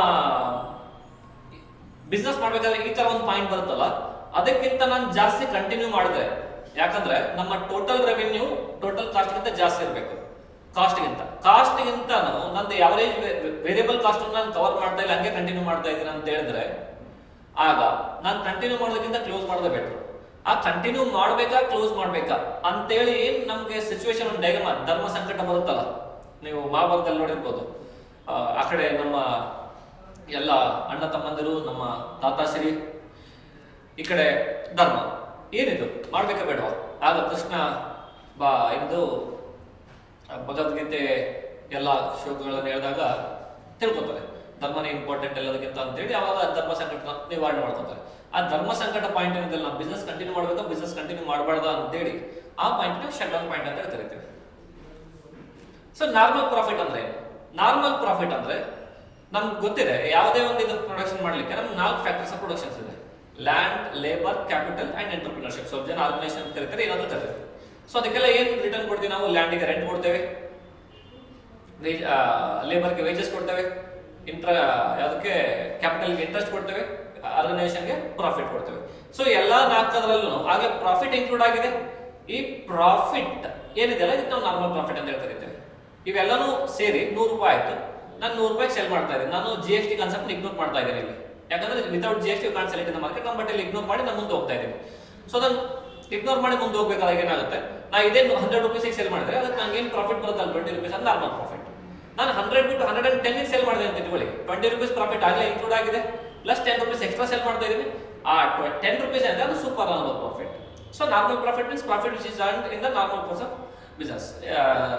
business ಮಾಡ್ಬೇಕಾದ್ರೆ ಈ ತರ ಒಂದು point ಬರುತ್ತಲ್ಲ, ಅದಕ್ಕಿಂತ ನಾನು ಜಾಸ್ತಿ ಕಂಟಿನ್ಯೂ ಮಾಡಿದ್ರೆ, ಯಾಕಂದ್ರೆ ನಮ್ಮ ಟೋಟಲ್ ರೆವೆನ್ಯೂ ಟೋಟಲ್ ಕಾಸ್ಟ್ ಗಿಂತ ಜಾಸ್ತಿ ಇರಬೇಕು. ಕಾಸ್ಟ್ ಗಿಂತ ನಂದು ಯಾವರೇಜ್ ವೇರಿಯಬಲ್ ಕಾಸ್ಟ್ ನಾನು ಕವರ್ ಮಾಡ್ತಾ ಇಲ್ಲ, ಹಂಗೆ ಕಂಟಿನ್ಯೂ ಮಾಡ್ತಾ ಇದ್ದೀನಿ ಅಂತ ಹೇಳಿದ್ರೆ, ಆಗ ನಾನು ಕಂಟಿನ್ಯೂ ಮಾಡೋದಕ್ಕಿಂತ ಕ್ಲೋಸ್ ಮಾಡೋದೇ ಬೆಟರ್. ಆ ಕಂಟಿನ್ಯೂ ಮಾಡ್ಬೇಕಾ ಕ್ಲೋಸ್ ಮಾಡ್ಬೇಕಾ ಅಂತೇಳಿ ನಮ್ಗೆ ಸಿಚುವೇಶನ್ ಒಂದು ಡೈಲಮಾ, ಧರ್ಮ ಸಂಕಟ ಬರುತ್ತಲ್ಲ, ನೀವು ಮಹಾಭಾರತದಲ್ಲಿ ನೋಡಿರ್ಬೋದು. ಆ ಕಡೆ ನಮ್ಮ ಎಲ್ಲ ಅಣ್ಣ ತಮ್ಮಂದಿರು, ನಮ್ಮ ತಾತಾಶ್ರೀ, ಈ ಕಡೆ ಧರ್ಮ. ಏನಿದು ಮಾಡ್ಬೇಕಾ ಬೇಡವಾ? ಆಗ ಕೃಷ್ಣ ಬಾ ಎಂದು ಭಗವದ್ಗೀತೆ ಎಲ್ಲ ಶ್ಲೋಕಗಳನ್ನು ಹೇಳಿದಾಗ ತಿಳ್ಕೊತಾರೆ ಧರ್ಮನೇ ಇಂಪಾರ್ಟೆಂಟ್ ಎಲ್ಲದಕ್ಕಿಂತ ಅಂತೇಳಿ. ಅವಾಗ ಧರ್ಮ ಸಂಕಟ ನಿವಾರಣೆ ಮಾಡ್ಕೊತಾರೆ. ಆ ಧರ್ಮ ಸಂಕಟ ಪಾಯಿಂಟ್ ಏನಿದೆ, ನಾವು ಬಿಸ್ನೆಸ್ ಕಂಟಿನ್ಯೂ ಮಾಡ್ಬೇಕಾ ಬಿಸ್ನೆಸ್ ಕಂಟಿನ್ಯೂ ಮಾಡಬಾರ್ದ ಅಂತೇಳಿ ಆ ಪಾಯಿಂಟ್ ಶಟ್ ಡೌನ್ ಪಾಯಿಂಟ್ ಅಂತ ಕರಿತೀವಿ. ಸೊ ನಾರ್ಮಲ್ ಪ್ರಾಫಿಟ್ ಅಂದ್ರೆ ಏನು? ನಾರ್ಮಲ್ ಪ್ರಾಫಿಟ್ ಅಂದ್ರೆ ನಮ್ಗೆ ಗೊತ್ತಿದೆ, ಯಾವುದೇ ಒಂದು ಇದು ಪ್ರೊಡಕ್ಷನ್ ಮಾಡ್ಲಿಕ್ಕೆ ನಮ್ಗೆ 4 ಫ್ಯಾಕ್ಟರ್ಸ್ ಆಫ್ ಪ್ರೊಡಕ್ಷನ್ಸ್ ಇದೆ: land, labour, capital and entrepreneurship. ಸ್ವಲ್ಪ ಜನ ಆರ್ಗನೈಸೇಷನ್ ಅಂತ ಕರೀತಾರೆ, ಏನಾದ್ರು ಕರೀತಾರೆ. ಸೊ ಅದಕ್ಕೆಲ್ಲ ಏನು ರಿಟರ್ನ್ ಕೊಡ್ತೀವಿ ನಾವು? ಲ್ಯಾಂಡಿಗೆ ರೆಂಟ್ ಕೊಡ್ತೇವೆ, ಲೇಬರ್ಗೆ ವೇಜಸ್ ಕೊಡ್ತೇವೆ, ಯಾವುದಕ್ಕೆ ಕ್ಯಾಪಿಟಲ್ಗೆ ಇಂಟ್ರೆಸ್ಟ್ ಕೊಡ್ತೇವೆ, ಆರ್ಗನೈಸೇಷನ್ಗೆ ಪ್ರಾಫಿಟ್ ಕೊಡ್ತೇವೆ. ಸೊ ಎಲ್ಲಾ 4 ಆಗಲೇ ಪ್ರಾಫಿಟ್ ಇನ್ಕ್ಲೂಡ್ ಆಗಿದೆ. ಈ ಪ್ರಾಫಿಟ್ ಏನಿದೆಯಲ್ಲ ಇದಕ್ಕೆ ನಾವು ನಾರ್ಮಲ್ ಪ್ರಾಫಿಟ್ ಅಂತ ಕರಿತೇವೆ. ಇವೆಲ್ಲನೂ ಸೇರಿ 100 ರೂಪಾಯಿ ಆಯ್ತು. ನಾನು 100 ರೂಪಾಯಿ ಸೆಲ್ ಮಾಡ್ತಾ ಇದ್ದೀನಿ. ನಾನು GST ಕಾನ್ಸೆಪ್ಟ್ ಇಗ್ನೋರ್ ಮಾಡ್ತಾ ಇದ್ದೀನಿ ಇಲ್ಲಿ, ಯಾಕಂದ್ರೆ without GST can sell in the market. But ಇಲ್ಲಿ ಇಗ್ನೋರ್ ಮಾಡಿ ನಾನು ಮುಂದೆ ಹೋಗ್ತಾ ಇದ್ದೀನಿ. ಸೊ ಅದನ್ನು ಇಗ್ನೋರ್ ಮಾಡಿ ಮುಂದೆ ಹೋಗ್ಬೇಕಾದಾಗ ಏನಾಗುತ್ತೆ, ನಾ ಇದೇ 100 ರೂಪೀಸ್ ಸೆಲ್ ಮಾಡಿದ್ರೆ ಅದಕ್ಕೆ ನಂಗೆ ಏನು ಪ್ರಾಫಿಟ್ ಬರುತ್ತಲ್ಲ 20 ರೂಪೀಸ್ ಅಂತ ನಾರ್ಮಲ್ ಪ್ರಾಫಿಟ್. ನಾನು 100 ಬಿಟ್ಟು 110 ಸೆಲ್ ಮಾಡಿದೆ ಅಂತ ಇಟ್ಕೊಳ್ಳಿ, 20 ರೂಪೀಸ್ ಪ್ರಾಫಿಟ್ ಆಗಲೇ ಇನ್ಕ್ಲೂಡ್ ಆಗಿದೆ, ಪ್ಲಸ್ 10 ರೂಪೀಸ್ ಎಕ್ಸ್ಟ್ರಾ ಸೆಲ್ ಮಾಡ್ತಾ ಇದ್ದೀನಿ. ಆ 10 ರೂಪೀಸ್ ಅಂದ್ರೆ ಅದು super normal profit. So normal profit means profit which is earned in the normal course of business.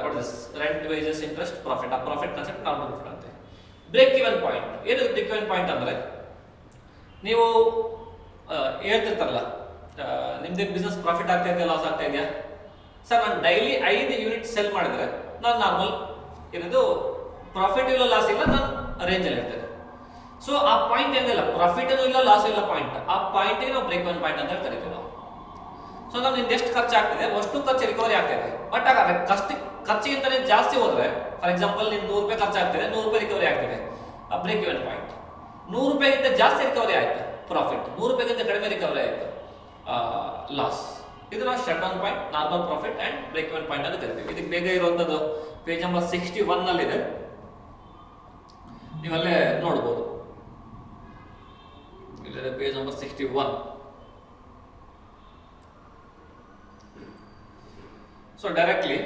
What is rent, wages, interest, profit. ಆ profit concept normal profit ಅಂತೆ. Break even point ಏನು? Break even point ಅಂದ್ರೆ ನೀವು ಹೇಳ್ತಿರ್ತಾರಲ್ಲ, ನಿಮ್ದೇ business profit ಆಗ್ತಾ ಇದೆಯಾ loss ಆಗ್ತಾ ಇದೆಯಾ? ಸರ್ ನಾನು ಡೈಲಿ 5 ಯೂನಿಟ್ ಸೆಲ್ ಮಾಡಿದ್ರೆ ನಾನು ನಾರ್ಮಲ್ ಏನದು ಪ್ರಾಫಿಟ್ ಇಲ್ಲ ಲಾಸ್ ಇಲ್ಲ ನಾನು ರೇಂಜ್ ಅಲ್ಲಿ ಇರ್ತೇನೆ. ಸೊ ಆ ಪಾಯಿಂಟ್ ಏನಿಲ್ಲ, ಪ್ರಾಫಿಟ್ ಇಲ್ಲ ಲಾಸ್ ಇಲ್ಲ ಪಾಯಿಂಟ್, ಆ ಪಾಯಿಂಟ್ಗೆ ನಾವು ಬ್ರೇಕ್ ಇವನ್ ಪಾಯಿಂಟ್ ಅಂತ ಕರಿತೀವಿ ನಾವು. ಸೊ ನಾವು ನಿಮ್ದು ಎಷ್ಟು ಖರ್ಚು ಆಗ್ತಿದೆ ಅಷ್ಟು ಖರ್ಚು ರಿಕವರಿ ಆಗ್ತಿದೆ. ಬಟ್ ಆಗ ಖರ್ಚಿಗಿಂತ ಜಾಸ್ತಿ ಹೋದ್ರೆ, ಫಾರ್ ಎಕ್ಸಾಂಪಲ್ ನಿಮ್ಗೆ 100 ರೂಪಾಯಿ ಖರ್ಚಾಗ್ತಿದೆ, 100 ರೂಪಾಯಿ ರಿಕವರಿ ಆಗ್ತಿದೆ, ಆ ಬ್ರೇಕ್ ಇವನ್ ಪಾಯಿಂಟ್. 100 ರೂಪಾಯಿಗಿಂತ ಜಾಸ್ತಿ ರಿಕವರಿ ಆಯ್ತು ಪ್ರಾಫಿಟ್, 100 ರೂಪಾಯಿಗಿಂತ ಕಡಿಮೆ ರಿಕವರಿ ಆಯ್ತು ಲಾಸ್. ಇದು ನಾವು shut down point, normal profit and break even point ಅಂತ ಕರಿತೀವಿ. ಇದಕ್ಕೆ ಬೇಗ ಇರುವಂತದ್ದು ಪೇಜ್ ನಂಬರ್ 61 ನಲ್ಲಿದೆ, ನೀವಲ್ಲೇ ನೋಡಬಹುದು. ಇಲ್ಲಿದೆ page number 61. So directly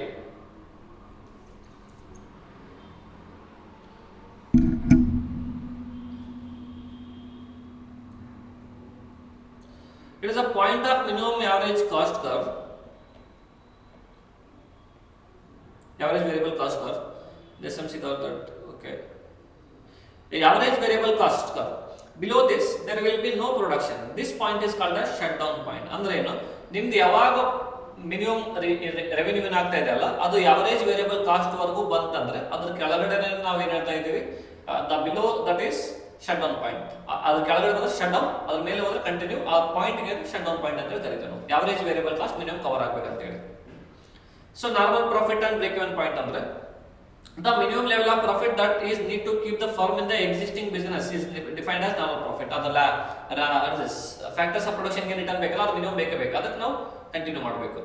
it is a point of minimum average cost curve, average variable cost curve, the SMC curve that okay, the average variable cost curve. Below this there will be no production. This point is called as shutdown point. ಅಂದ್ರೆ ಏನು, ನಿಮ್ದು ಯಾವಾಗ minimum revenue ಏನಾಗ್ತಾ ಇದೆ ಅಲ್ಲ, ಅದು average variable cost ವರೆಗೂ ಬಂತಂದ್ರೆ ಅದ್ರ ಕೆಳಗಡೆ ನಾವು ಏನ್ ಹೇಳ್ತಾ ಇದೀವಿ, the below that is shut down point. ಅದ್ರ ಕೆಳಗಡೆ ಬಂದ್ರೆ ಶಟ್ ಡೌನ್, ಅದ್ರ ಮೇಲೆ ಹೋದ್ರೆ ಕಂಟಿನ್ಯೂ, ಆ ಪಾಯಿಂಟ್ ಗೆ ಶಟ್ ಡೌನ್ ಪಾಯಿಂಟ್ ಅಂತ ಕರಿತೀವಿ ನಾವು. Average variable cost minimum cover ಆಗ್ಬೇಕಂತ ಹೇಳಿ. So normal profit and break even point ಅಂದ್ರೆ The minimum level of profit that is need to keep the firm in the existing business is defined as normal profit. This factors of production ಗೆ return ಬೇಕಲ್ಲ ಅದು minimum ಬೇಕೇ ಬೇಕು, ಅದಕ್ಕೆ ನಾವು continue ಮಾಡಬೇಕು.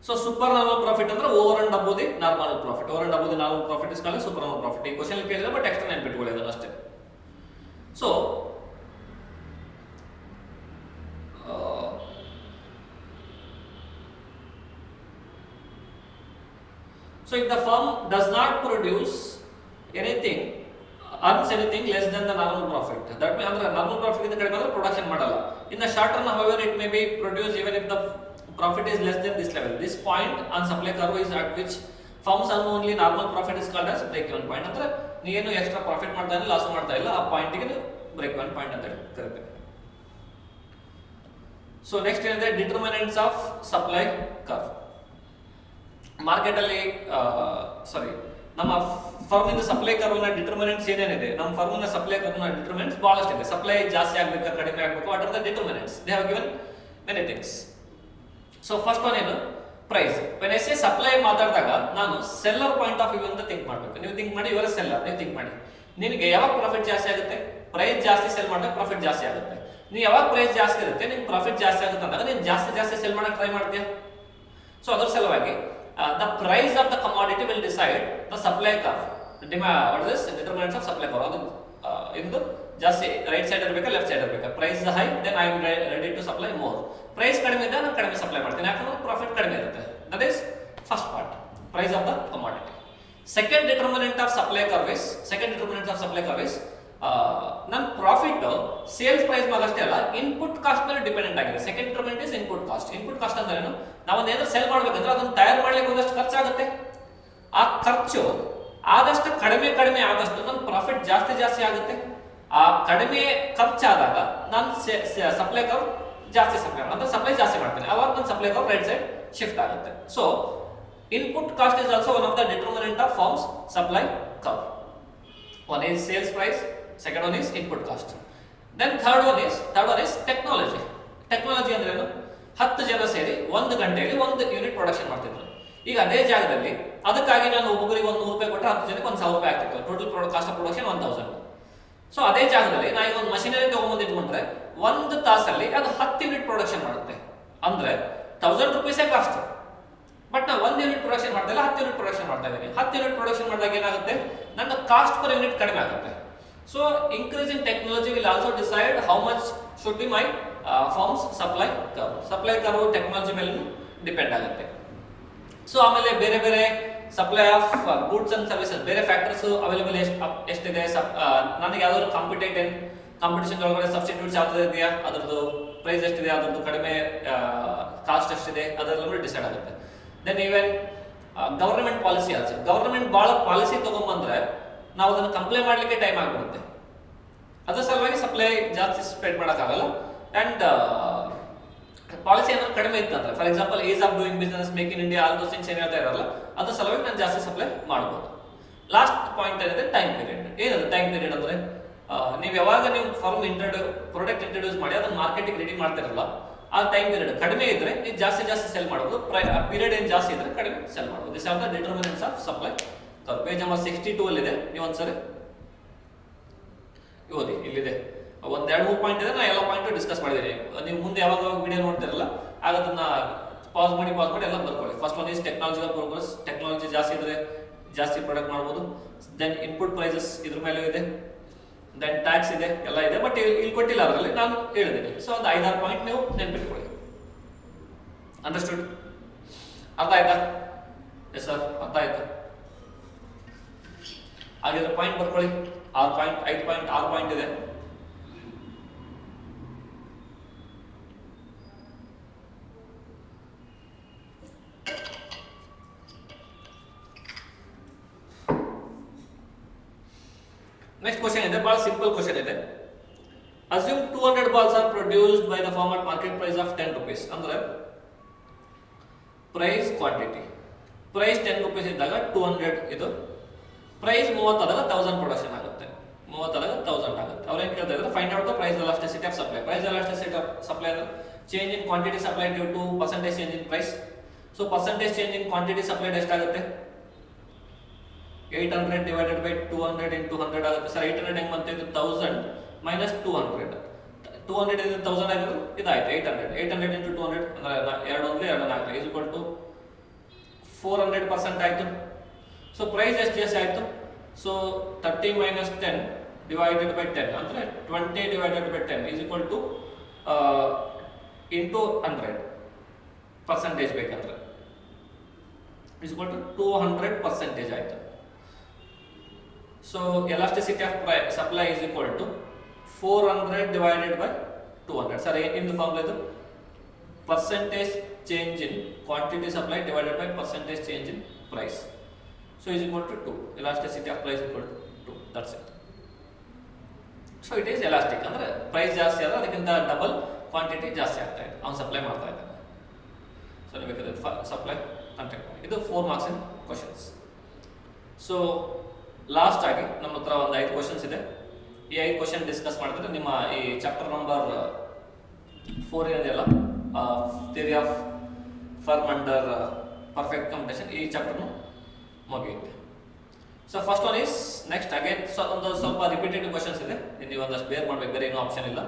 So super normal profit ಅಂದ್ರೆ over and above the normal profit. Over and above the normal profit is called super normal profit. ಈ ಕ್ವಶನ್ ಕೇಳಿದ್ರೆ ಬಟ್ ಎಕ್ಸ್ಟ್ರಾ ನೆನಪಿಟ್ಕೊಳ್ಳಿ ಅದನ್ನ ಅಷ್ಟೇ. So so if the firm does not produce anything, earns anything less than the normal profit, that means ಅಂದ್ರೆ normal profit ಗಿಂತ ಕಡಿಮೆ ಅಂದ್ರೆ production ಮಾಡಲ್ಲ. In the short run, however, it may be produced even if the profit is less than this level. This point on supply curve is at which firms earn only normal profit is called as break even point. ಅಂದ್ರೆ ನೀನು extra profit ಮಾಡ್ತಾ ಇಲ್ಲ, loss ಮಾಡ್ತಾ ಇಲ್ಲ, ಆ point ಗೆ break even point ಅಂತ ಕರೀತಾರೆ. ಸೊ ನೆಕ್ಸ್ಟ್ ಏನಿದೆ determinants of supply curve. Market ಅಲ್ಲಿ ನಮ್ಮ ಫರ್ಮ್ ಇಂದ ಸಪ್ಲೈ ಕರ್ವ್ ನ ಡಿಟರ್ಮಿನೆಂಟ್ಸ್ ಏನೇನಿದೆ, ನಮ್ಮ ಫರ್ಮ್ ನ ಸಪ್ಲೈ ಕರ್ವ್ ನ ಡಿಟರ್ಮಿನೆಂಟ್ಸ್ ಬಹಳಷ್ಟು ಇದೆ. ಸಪ್ಲೈ ಜಾಸ್ತಿ ಆಗ್ಬೇಕಾ ಕಡಿಮೆ ಆಗ್ಬೇಕು, what are the determinants? They have given many things. So first one ಏನು price. When I say supply ಮಾತಾಡಿದಾಗ ನಾನು ಸೆಲ್ಲರ್ ಪಾಯಿಂಟ್ ಆಫ್ ವ್ಯೂ ಅಂತ ಥಿಂಕ್ ಮಾಡಬೇಕು. ನೀವು ಥಿಂಕ್ ಮಾಡಿ, ಇವರ ಸೆಲ್ಲರ್ ನೀವು ಥಿಂಕ್ ಮಾಡಿ. ನಿನಗೆ ಯಾವಾಗ ಪ್ರಾಫಿಟ್ ಜಾಸ್ತಿ ಆಗುತ್ತೆ? ಪ್ರೈಸ್ ಜಾಸ್ತಿ ಸೆಲ್ ಮಾಡಿದಾಗ ಪ್ರಾಫಿಟ್ ಜಾಸ್ತಿ ಆಗುತ್ತೆ. ನೀವು ಯಾವಾಗ ಪ್ರೈಸ್ ಜಾಸ್ತಿ ಇರುತ್ತೆ ನಿಮ್ಗೆ ಪ್ರಾಫಿಟ್ ಜಾಸ್ತಿ ಆಗುತ್ತೆ ಅಂದಾಗ ನೀನು ಜಾಸ್ತಿ ಸೆಲ್ ಮಾಡಕ್ಕೆ ಟ್ರೈ ಮಾಡ್ತೀಯ. ಸೊ ಅದರ ಸಲುವಾಗಿ the price of the commodity will decide the supply curve. What is this? Determinants of supply curve. ಅದು ಇದು ಜಾಸ್ತಿ ರೈಟ್ ಸೈಡ್ ಇರಬೇಕಾ ಲೆಫ್ಟ್ ಸೈಡ್ ಇರಬೇಕಾ? Price high, then I am ready to supply more. Price ಕಡಿಮೆ ಇದ್ದಾಗ ನಾನು ಕಡಿಮೆ supply ಮಾಡ್ತೀನಿ, ಯಾಕಂದ್ರೆ ಪ್ರಾಫಿಟ್ ಕಡಿಮೆ ಇರುತ್ತೆ. That is first part, price of the commodity. Second determinant of supply curve is ನನ್ನ ಪ್ರಾಫಿಟ್ ಸೇಲ್ಸ್ ಪ್ರೈಸ್ ಮೇಲೆ ಅಷ್ಟೇ ಅಲ್ಲ, ಇನ್ಪುಟ್ ಕಾಸ್ಟ್ ಮೇಲೆ ಡಿಪೆಂಡೆಂಟ್ ಆಗಿದೆ. Second determinant is input cost. Input cost ಅಂದ್ರೆ ಏನು? ನಾವೊಂದು ಏನಾದ್ರು ಸೆಲ್ ಮಾಡ್ಬೇಕಂದ್ರೆ ಅದನ್ನ ತಯಾರು ಮಾಡ್ಲಿಕ್ಕೆ ಒಂದಷ್ಟು ಖರ್ಚಾಗುತ್ತೆ. ಆ ಖರ್ಚು ಆದಷ್ಟು ಕಡಿಮೆ ಆದಷ್ಟು ನನ್ನ ಪ್ರಾಫಿಟ್ ಜಾಸ್ತಿ ಆಗುತ್ತೆ. ಆ ಕಡಿಮೆ ಖರ್ಚಾದಾಗ ನಾನು ಸಪ್ಲೈ ಕರ್ವ್ ಜಾಸ್ತಿ ಸಪ್ಲೈ ಅಂದ್ರೆ ಸಪ್ಲೈ ಜಾಸ್ತಿ ಮಾಡ್ತೇನೆ, ಅವಾಗ ನನ್ನ supply curve right side shift ಆಗುತ್ತೆ. So input cost is also one of the determinant of firms supply curve. One is sales price, second one is input cost. Then third one is technology. Technology ಅಂದ್ರೆ ಏನು? 10 ಜನ ಸೇರಿ 1 ಗಂಟೆಯಲ್ಲಿ 1 unit production ಮಾಡ್ತಿದ್ರು. ಈಗ ಅದೇ ಜಾಗದಲ್ಲಿ ಅದಕ್ಕಾಗಿ ನಾನು ಒಬ್ಬರಿಗೆ 100 ರೂಪಾಯಿ ಕೊಟ್ಟರೆ 10 ಜನಕ್ಕೆ 1000 ರೂಪಾಯಿ ಆಗ್ತಿತ್ತು. Total cost of production 1000. So ಅದೇ ಜಾಗದಲ್ಲಿ ನಾನು ಈಗ ಒಂದು ಮಷಿನರಿ ತಗೊಂಡ್ಬಂದು ಇಟ್ಕೊಂಡ್ರೆ 1 ತಾಸಲ್ಲಿ ಅದು 10 ಯೂನಿಟ್ ಪ್ರೊಡಕ್ಷನ್ ಮಾಡುತ್ತೆ. ಅಂದ್ರೆ 1000 ರೂಪಾಯಿಸೇ ಕಾಸ್ಟ್. ಬಟ್ ನಾವು 1 ಯೂನಿಟ್ ಪ್ರೊಡಕ್ಷನ್ ಮಾಡ್ತಾ ಇಲ್ಲ, 10 ಯೂನಿಟ್ ಪ್ರೊಡಕ್ಷನ್ ಮಾಡ್ತಾ ಇದ್ದೀನಿ. 10 ಯೂನಿಟ್ ಪ್ರೊಡಕ್ಷನ್ ಮಾಡಿದಾಗ ಏನಾಗುತ್ತೆ? ನನ್ನ ಕಾಸ್ಟ್ ಪರ್ ಯೂನಿಟ್ ಕಡಿಮೆ ಆಗುತ್ತೆ. So increasing technology will also decide how much should be my firms supply curve. Supply curve technology ಮೇಲೆ ಡಿಪೆಂಡ್ ಆಗುತ್ತೆ. ಸೊ ಆಮೇಲೆ ಬೇರೆ supply of goods and services ಬೇರೆ ಫ್ಯಾಕ್ಟರ್ಸ್ ಅವೈಲೇಬಲ್ ಎಷ್ಟಿದೆ, ನನಗೆ ಯಾವ್ದಾದ್ರು ಕಾಂಪಿಟೇಷನ್ ಒಳಗಡೆ ಸಬ್ಸ್ಟಿಟ್ಯೂಟ್ಸ್ ಯಾವ್ದು ಇದೆಯಾ, ಅದರದ್ದು ಪ್ರೈಸ್ ಎಷ್ಟಿದೆ, ಅದರದ್ದು ಕಡಿಮೆ ಕಾಸ್ಟ್ ಎಷ್ಟಿದೆ, ಅದೆಲ್ಲ ಡಿಸೈಡ್ ಆಗುತ್ತೆ. Then even government policy also. Government ಭಾಳ ಪಾಲಿಸಿ ತಗೊಂಡ್ಬಂದ್ರೆ ನಾವು ಅದನ್ನು ಕಂಪ್ಲೇಂಟ್ ಮಾಡ್ಲಿಕ್ಕೆ ಟೈಮ್ ಆಗ್ಬಿಡುತ್ತೆ. ಅದರ ಸಲುವಾಗಿ ಸಪ್ಲೈ ಜಾಸ್ತಿ ಸ್ಪ್ರೆಡ್ ಮಾಡೋಕ್ಕಾಗಲ್ಲ. ಅಂಡ್ ಪಾಲಿಸಿ ಏನಾದ್ರು ಕಡಿಮೆ ಇತ್ತಂದ್ರೆ, for example is of doing business, make in India, all those things ಏನು ಹೇಳ್ತಾ ಇರಲ್ಲ, ಅದ್ರ ಸಲುವಾಗಿ ನಾನು ಜಾಸ್ತಿ ಸಪ್ಲೈ ಮಾಡ್ಬೋದು. ಲಾಸ್ಟ್ ಪಾಯಿಂಟ್ ಏನಿದೆ ಟೈಮ್ ಪೀರಿಯಡ್. ಏನದು ಟೈಮ್ ಪೀರಿಯಡ್ ಅಂದ್ರೆ ನೀವು ಯಾವಾಗ ನೀವು ಫರ್ಮ್ ಪ್ರಾಡಕ್ಟ್ ಇಂಟ್ರೊಡ್ಯೂಸ್ ಮಾಡಿ ಅದನ್ನ ಮಾರ್ಕೆಟಿಗೆ ರೆಡಿ ಮಾಡ್ತಿರಲ್ಲ, ಆ ಟೈಮ್ ಪೀರಿಯಡ್ ಕಡಿಮೆ ಇದ್ರೆ ನೀವು ಜಾಸ್ತಿ ಸೆಲ್ ಮಾಡಬಹುದು. ಪೀರಿಯಡ್ ಏನು ಜಾಸ್ತಿ ಇದ್ರೆ ಕಡಿಮೆ ಸೆಲ್ ಮಾಡಬಹುದು. This are the determinants of supply curve. Page number 62 ಅಲ್ಲಿ ಇದೆ, ನೀವು ಒಂದ್ಸರಿ ಓದಿ. ಇಲ್ಲಿದೆ ಒಂದ್ 2-3 ಪಾಯಿಂಟ್ ಇದೆ, ನಾನು ಎಲ್ಲ ಪಾಯಿಂಟ್ ಡಿಸ್ಕಸ್ ಮಾಡಿದ್ದೀನಿ. ನೀವು ಮುಂದೆ ಯಾವಾಗ ವಿಡಿಯೋ ನೋಡ್ತಿರಲ್ಲ ಆಗ ಅದನ್ನ ಪಾಸ್ ಮಾಡಿ ಎಲ್ಲ ಬರ್ಕೊಳ್ಳಿ. First one is technological progress. Technology ಜಾಸ್ತಿ ಇದ್ರೆ ಜಾಸ್ತಿ ಪ್ರಾಡಕ್ಟ್ ಮಾಡ್ಬೋದು. ದೆನ್ ಇನ್ಪುಟ್ ಪ್ರೈಸಸ್ ಇದ್ರ ಮೇಲೆ ಇದೆ. ದೆನ್ ಟ್ಯಾಕ್ಸ್ ಇದೆ, ಎಲ್ಲ ಇದೆ. ಬಟ್ ಇಲ್ಲಿ ಕೊಟ್ಟಿಲ್ಲ, ಅದರಲ್ಲಿ ನಾನು ಹೇಳಿದ್ದೀನಿ. ಸೊ ಒಂದು 5-6 ಪಾಯಿಂಟ್ ನೀವು ನೆನ್ಪಿಟ್ಕೊಳ್ಳಿ. ಅಂಡರ್ಸ್ಟುಡ್? ಅರ್ಥ ಆಯ್ತಾ? ಎಸ್ ಸರ್, ಅರ್ಥ ಆಯ್ತಾ? ಹಾಗಿದ್ರೆ ಪಾಯಿಂಟ್ ಬರ್ಕೊಳ್ಳಿ. 6 ಪಾಯಿಂಟ್ 5 ಪಾಯಿಂಟ್ 6 ಪಾಯಿಂಟ್ ಇದೆ. ನೆಕ್ಸ್ಟ್ ಕ್ವಶನ್ ಇದೆ, ಬಹಳ ಸಿಂಪಲ್ ಕ್ವಶನ್ ಇದೆ. Assume 200 balls are produced by the firm at market price of 10 rupees. ಅಂದ್ರೆ ಪ್ರೈಸ್ ಕ್ವಾಂಟಿಟಿ, ಪ್ರೈಸ್ 10 rupees ಇದ್ದಾಗ 200 ಇದು, ಪ್ರೈಸ್ 30 ಆದಾಗ 1000 ಪ್ರೊಡಕ್ಷನ್ ಆಗುತ್ತೆ. 30 ಆದಾಗ 1000 ಆಗುತ್ತೆ. ಅವ್ರು ಏನ್ ಕೇಳ್ತಾ ಇದ್ದಾರೆ? Find out the price elasticity of supply. Price elasticity of supply ಅಂದ್ರೆ change in quantity supplied due to percentage change in price. So percentage change in quantity supplied ಎಷ್ಟಾಗುತ್ತೆ? 800 divided by 200 into 100 ಆಗುತ್ತೆ ಸರ್. 800 ಹೆಂಗ್ ಬಂತು? ಇದು 1000 minus 200. 200 ಇದು 1000 ಆಗಿದ್ರು ಇದಾಯ್ತು 800. 800 into 200 ಅಂದ್ರೆ 2 1 2 4 is equal to 400% ಆಯ್ತು. ಸೊ ಪ್ರೈಸ್ ಎಷ್ಟು ಜಾಸ್ತಿ ಆಯ್ತು? ಸೊ 30 minus 10 divided by 10 ಅಂದ್ರೆ 20 divided by 10 is equal to into 100 percentage ಬೇಕಂದ್ರೆ is equal to 200% ಆಯ್ತು. So elasticity of supply is equal to 400 divided by 200. Sir ಏನು ಫಾರ್ಮುಲಾ ಇದು? percentage change in quantity supply divided by percentage change in price. So is equal to 2. Elasticity of price is equal to 2. That's it. So it is elastic. ಅಂದ್ರೆ price ಜಾಸ್ತಿ ಆದ್ರೆ ಅದಕ್ಕಿಂತ double quantity ಜಾಸ್ತಿ ಆಗ್ತಾ ಇದೆ, ಅವ್ನು supply ಮಾಡ್ತಾ ಇದ್ದಾನೆ. ಸೊ ನೀವು ಬೇಕಾದ್ರೆ ಸಪ್ಲೈ ಕಾಂಟ್ಯಾಕ್ಟ್ ಮಾಡಿ. ಇದು 4 marks in questions. So last ಆಗಿ ನಮ್ಮ ಹತ್ರ ಒಂದು 5 questions ಇದೆ. ಈ 5 question ಡಿಸ್ಕಸ್ ಮಾಡಿದ್ರೆ ನಿಮ್ಮ ಈ ಚಾಪ್ಟರ್ ನಂಬರ್ 4 ಏನಿದೆಯಲ್ಲ, theory of firm under perfect competition, ಈ ಚಾಪ್ಟರ್ನು ಮುಗಿಯುತ್ತೆ. So first one is next again ಒಂದು ಸ್ವಲ್ಪ ರಿಪೀಟೆಡ್ ಕ್ವಶನ್ಸ್ ಇದೆ, ನೀವು ಒಂದಷ್ಟು ಬೇರ್ ಮಾಡಬೇಕು, ಬೇರೆ ಏನೂ ಆಪ್ಷನ್ ಇಲ್ಲ.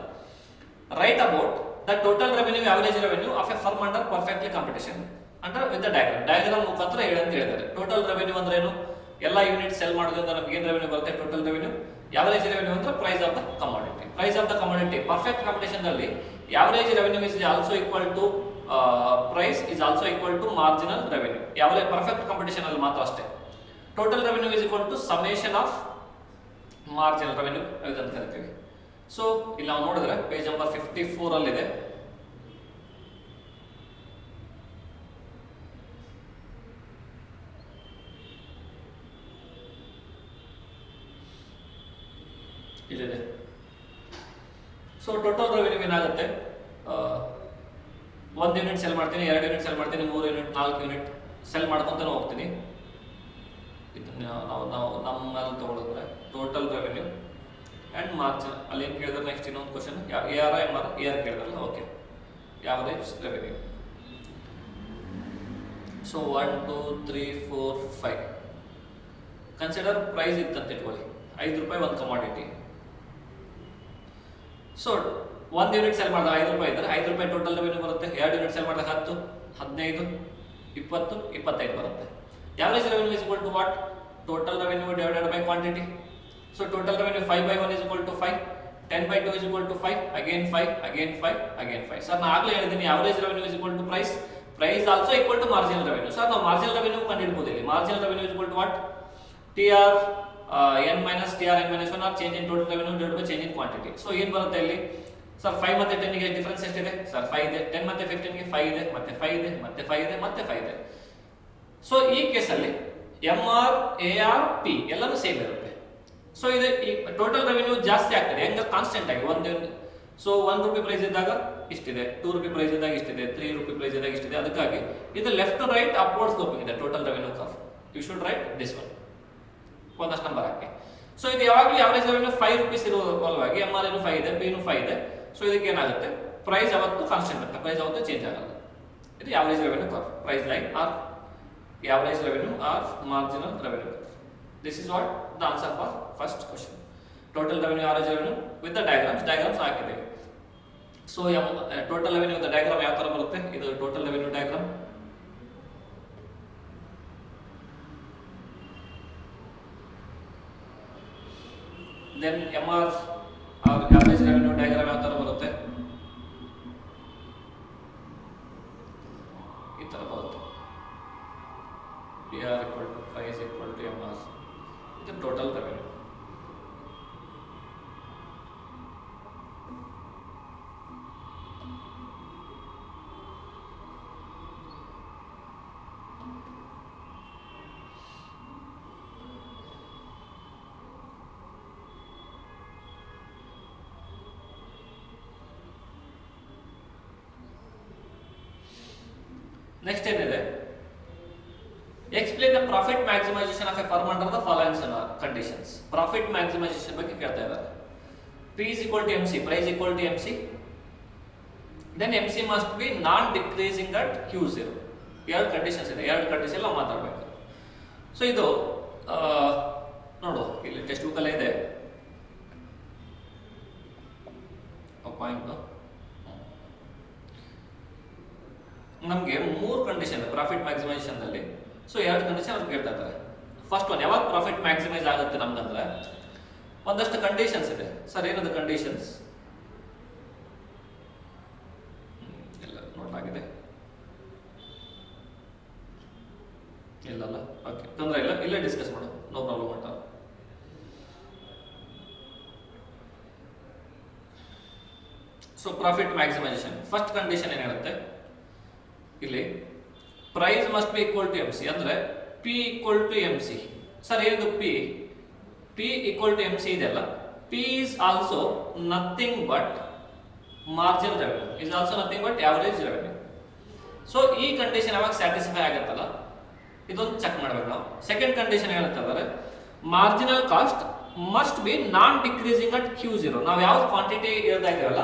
Right about the total revenue average revenue of a firm under perfectly competition under with the diagram ಮುಖಾಂತರ ಹೇಳಿ ಅಂತ ಹೇಳಿದ್ದಾರೆ. ಟೋಟಲ್ ರೆವೆನ್ಯೂ ಅಂದ್ರೆ ಏನು? ಎಲ್ಲ ಯೂನಿಟ್ ಸೆಲ್ ಮಾಡೋದ್ರಿಂದ ನಮ್ಗೆ ಏನು ರೆವೆನ್ಯೂ ಬರುತ್ತೆ? Total revenue. ಯಾವರೇಜ್ ರೆವೆನ್ಯೂ ಅಂದ್ರೆ price of the commodity. Price of the commodity perfect competition ಅಲ್ಲಿ average revenue is also equal to price is also equal to marginal revenue. Average perfect competition ಅಲ್ಲಿ ಮಾತ್ರ ಅಷ್ಟೇ. Total revenue is equal to summation of marginal revenue ಅಂತ ಕರಿತೀವಿ. So ಇಲ್ಲಿ ನಾವು ನೋಡಿದ್ರೆ page number 54 ಅಲ್ಲಿದೆ. ಇಲ್ಲಿದೆ. ಸೊ ಟೋಟಲ್ ರೆವೆನ್ಯೂ ಏನಾಗುತ್ತೆ? 1 ಯೂನಿಟ್ ಸೆಲ್ ಮಾಡ್ತೀನಿ, 2 ಯೂನಿಟ್ ಸೆಲ್ ಮಾಡ್ತೀನಿ, 3 ಯೂನಿಟ್, 4 ಯೂನಿಟ್ ಸೆಲ್ ಮಾಡ್ಕೊಂತಾನೆ ಹೋಗ್ತೀನಿ. ನಾವು ನಮ್ಮಲ್ಲಿ ತಗೊಳಿದ್ರೆ ಟೋಟಲ್ ರೆವೆನ್ಯೂ ಆ್ಯಂಡ್ ಮಾರ್ಜಿನ್. ಅಲ್ಲಿ ಏನು ಕೇಳಿದ್ರೆ ನೆಕ್ಸ್ಟ್ ಇನ್ನೊಂದು ಕ್ವಶನ್ AR MR ಕೇಳಿದ್ರಲ್ಲ, okay, average revenue. So 1 2 3 4 5 consider price ಇತ್ತಂತ ಇಟ್ಕೊಳ್ಳಿ, ₹5 ಒಂದು ಕಮಾಡಿಟಿ. ಸೊ 1 ಯೂನಿಟ್ ಸೆಲ್ ಮಾಡಿದಾಗ ₹5 ಇದ್ದರೆ ₹5 ಟೋಟಲ್ ರೆವೆನ್ಯೂ ಬರುತ್ತೆ. 2 ಯೂನಿಟ್ ಸೆಲ್ ಮಾಡಿದಾಗ 10 15 20 25 ಬರುತ್ತೆ. Average revenue is equal to what? Total revenue divided by quantity. So total revenue 5 by 1 is equal to 5, 10 by 2 is equal to 5, again 5, again 5, again 5. Sir, ನಾನು ಆಗಲೇ ಹೇಳಿದ್ದೀನಿ average revenue is equal to price, price also equal to marginal revenue. Sir, ನಾವು marginal revenue ಕಂಡುಹಿಡಿಯಬಹುದು ಇಲ್ಲಿ. Marginal revenue is equal to what? TR n minus TR n minus 1 or change in total revenue divided by change in quantity. So ಏನು ಬರುತ್ತೆ ಇಲ್ಲಿ? Sir 5 ಮತ್ತೆ 10 ಗೆ difference ಎಷ್ಟಿದೆ? Sir 5 ಇದೆ. 10 ಮತ್ತೆ 15 ಗೆ 5 ಇದೆ, ಮತ್ತೆ 5 ಇದೆ, ಮತ್ತೆ 5 ಇದೆ, ಮತ್ತೆ 5 ಇದೆ. ಸೊ ಈ ಕೇಸಲ್ಲಿ MR AR P ಎಲ್ಲನೂ ಸೇಮ್ ಇರುತ್ತೆ. ಸೊ ಇದು ಈ ಟೋಟಲ್ ರೆವೆನ್ಯೂ ಜಾಸ್ತಿ ಆಗ್ತದೆ ಹೆಂಗ? ಕಾನ್ಸ್ಟೆಂಟ್ ಆಗಿ ಸೊ ₹1 ಪ್ರೈಸ್ ಇದ್ದಾಗ ಇಷ್ಟಿದೆ, ₹2 ಪ್ರೈಸ್ ಇದ್ದಾಗ ಇಷ್ಟಿದೆ, ₹3 ಪ್ರೈಸ್ ಇದ್ದಾಗ ಇಷ್ಟಿದೆ. ಅದಕ್ಕಾಗಿ ಇದು left to right upward sloping ಇದೆ total revenue curve. You should write this one ಒಂದಷ್ಟು ನಂಬರ್ ಹಾಕಿ. ಸೊ ಇದು ಯಾವಾಗಲೂ ಅವರೇಜ್ ರೆವೆನ್ಯೂ ₹5 ಇರುವ ಫಲವಾಗಿ MR ಏನು 5 ಇದೆ, P 5 ಇದೆ. ಸೊ ಇದಕ್ಕೆ ಏನಾಗುತ್ತೆ? ಪ್ರೈಸ್ ಯಾವತ್ತು ಕಾನ್ಸ್ಟೆಂಟ್ ಇರುತ್ತೆ, ಪ್ರೈಸ್ ಯಾವತ್ತೂ ಚೇಂಜ್ ಆಗಲ್ಲ. ಇದು average revenue curve. Price line are average revenue or marginal revenue. This is what the answer for first question. Total revenue, average revenue with the diagrams ಹಾಕಿದೆ. So total revenue the diagram ಯಾವ ತರ ಬರುತ್ತೆ? ಇದು total revenue diagram. Then MR or average revenue diagram ಯಾವ ತರ ಬರುತ್ತೆ? ಈ ತರ ಬರುತ್ತೆ. PR equal to price equal to MR. It's the total revenue. Next ಏನಿದೆ? Explain the profit maximization of a firm under the following conditions. Profit maximization ಬಗ್ಗೆ ಕೇಳ್ತಾ ಇದ್ದಾರೆ. P is equal to MC, price equal to MC. Then MC must be non decreasing at Q0. ಎರಡು conditions ಇದೆ, ಎರಡು condition ನಾವು ಮಾತಾಡಬೇಕು. So ಇದು ನೋಡು ಇಲ್ಲಿ ಟೆಕ್ಸ್ಟ್ ಬುಕ್ಕಲ್ಲೇ ಇದೆ ಪಾಯಿಂಟ್. ನಮಗೆ 3 ಕಂಡೀಷನ್ ಪ್ರಾಫಿಟ್ ಮ್ಯಾಕ್ಸಿಮೈಸೇಷನ್ ಅಲ್ಲಿ. ಸೊ 2 ಕಂಡೀಷನ್ ಅವ್ರು ಕೇಳ್ತಾ ಇದ್ದಾರೆ. ಫಸ್ಟ್ ಒನ್, ಯಾವಾಗ ಪ್ರಾಫಿಟ್ ಮ್ಯಾಕ್ಸಿಮೈಸ್ ಆಗುತ್ತೆ ನಮ್ಗಂದ್ರೆ ಒಂದಷ್ಟು ಕಂಡೀಷನ್ಸ್ ಇದೆ. ಸರ್ ಏನದು ಕಂಡೀಷನ್ಸ್? ಎಲ್ಲ ನೋಟ್ ಆಗಿದೆ ಇಲ್ಲಲ್ಲ? ಓಕೆ, ತೊಂದರೆ ಇಲ್ಲ, ಇಲ್ಲೇ ಡಿಸ್ಕಸ್ ಮಾಡು, ನೋ ಪ್ರಾಬ್ಲಮ್ ಅಂತ. So profit maximisation first condition ಏನಿರುತ್ತೆ ಇಲ್ಲಿ, price must be equal to MC, ಅಂದ್ರೆ P equal to MC. Sir ಏನಿದು P ಈಕ್ವಲ್ ಟು MC ಇದೆಲ್ಲ, P is also nothing but marginal revenue, is also nothing but average revenue. So ಈ condition ಯಾವಾಗ satisfy ಆಗುತ್ತಲ್ಲ ಇದೊಂದು check ಮಾಡ್ಬೇಕು ನಾವು. Second condition ಹೇಳುತ್ತಂದ್ರೆ marginal cost must be non decreasing at Q0. ನಾವು ಯಾವ ಕ್ವಾಂಟಿಟಿ ಹೇಳ್ತಾ ಇದೀವಲ್ಲ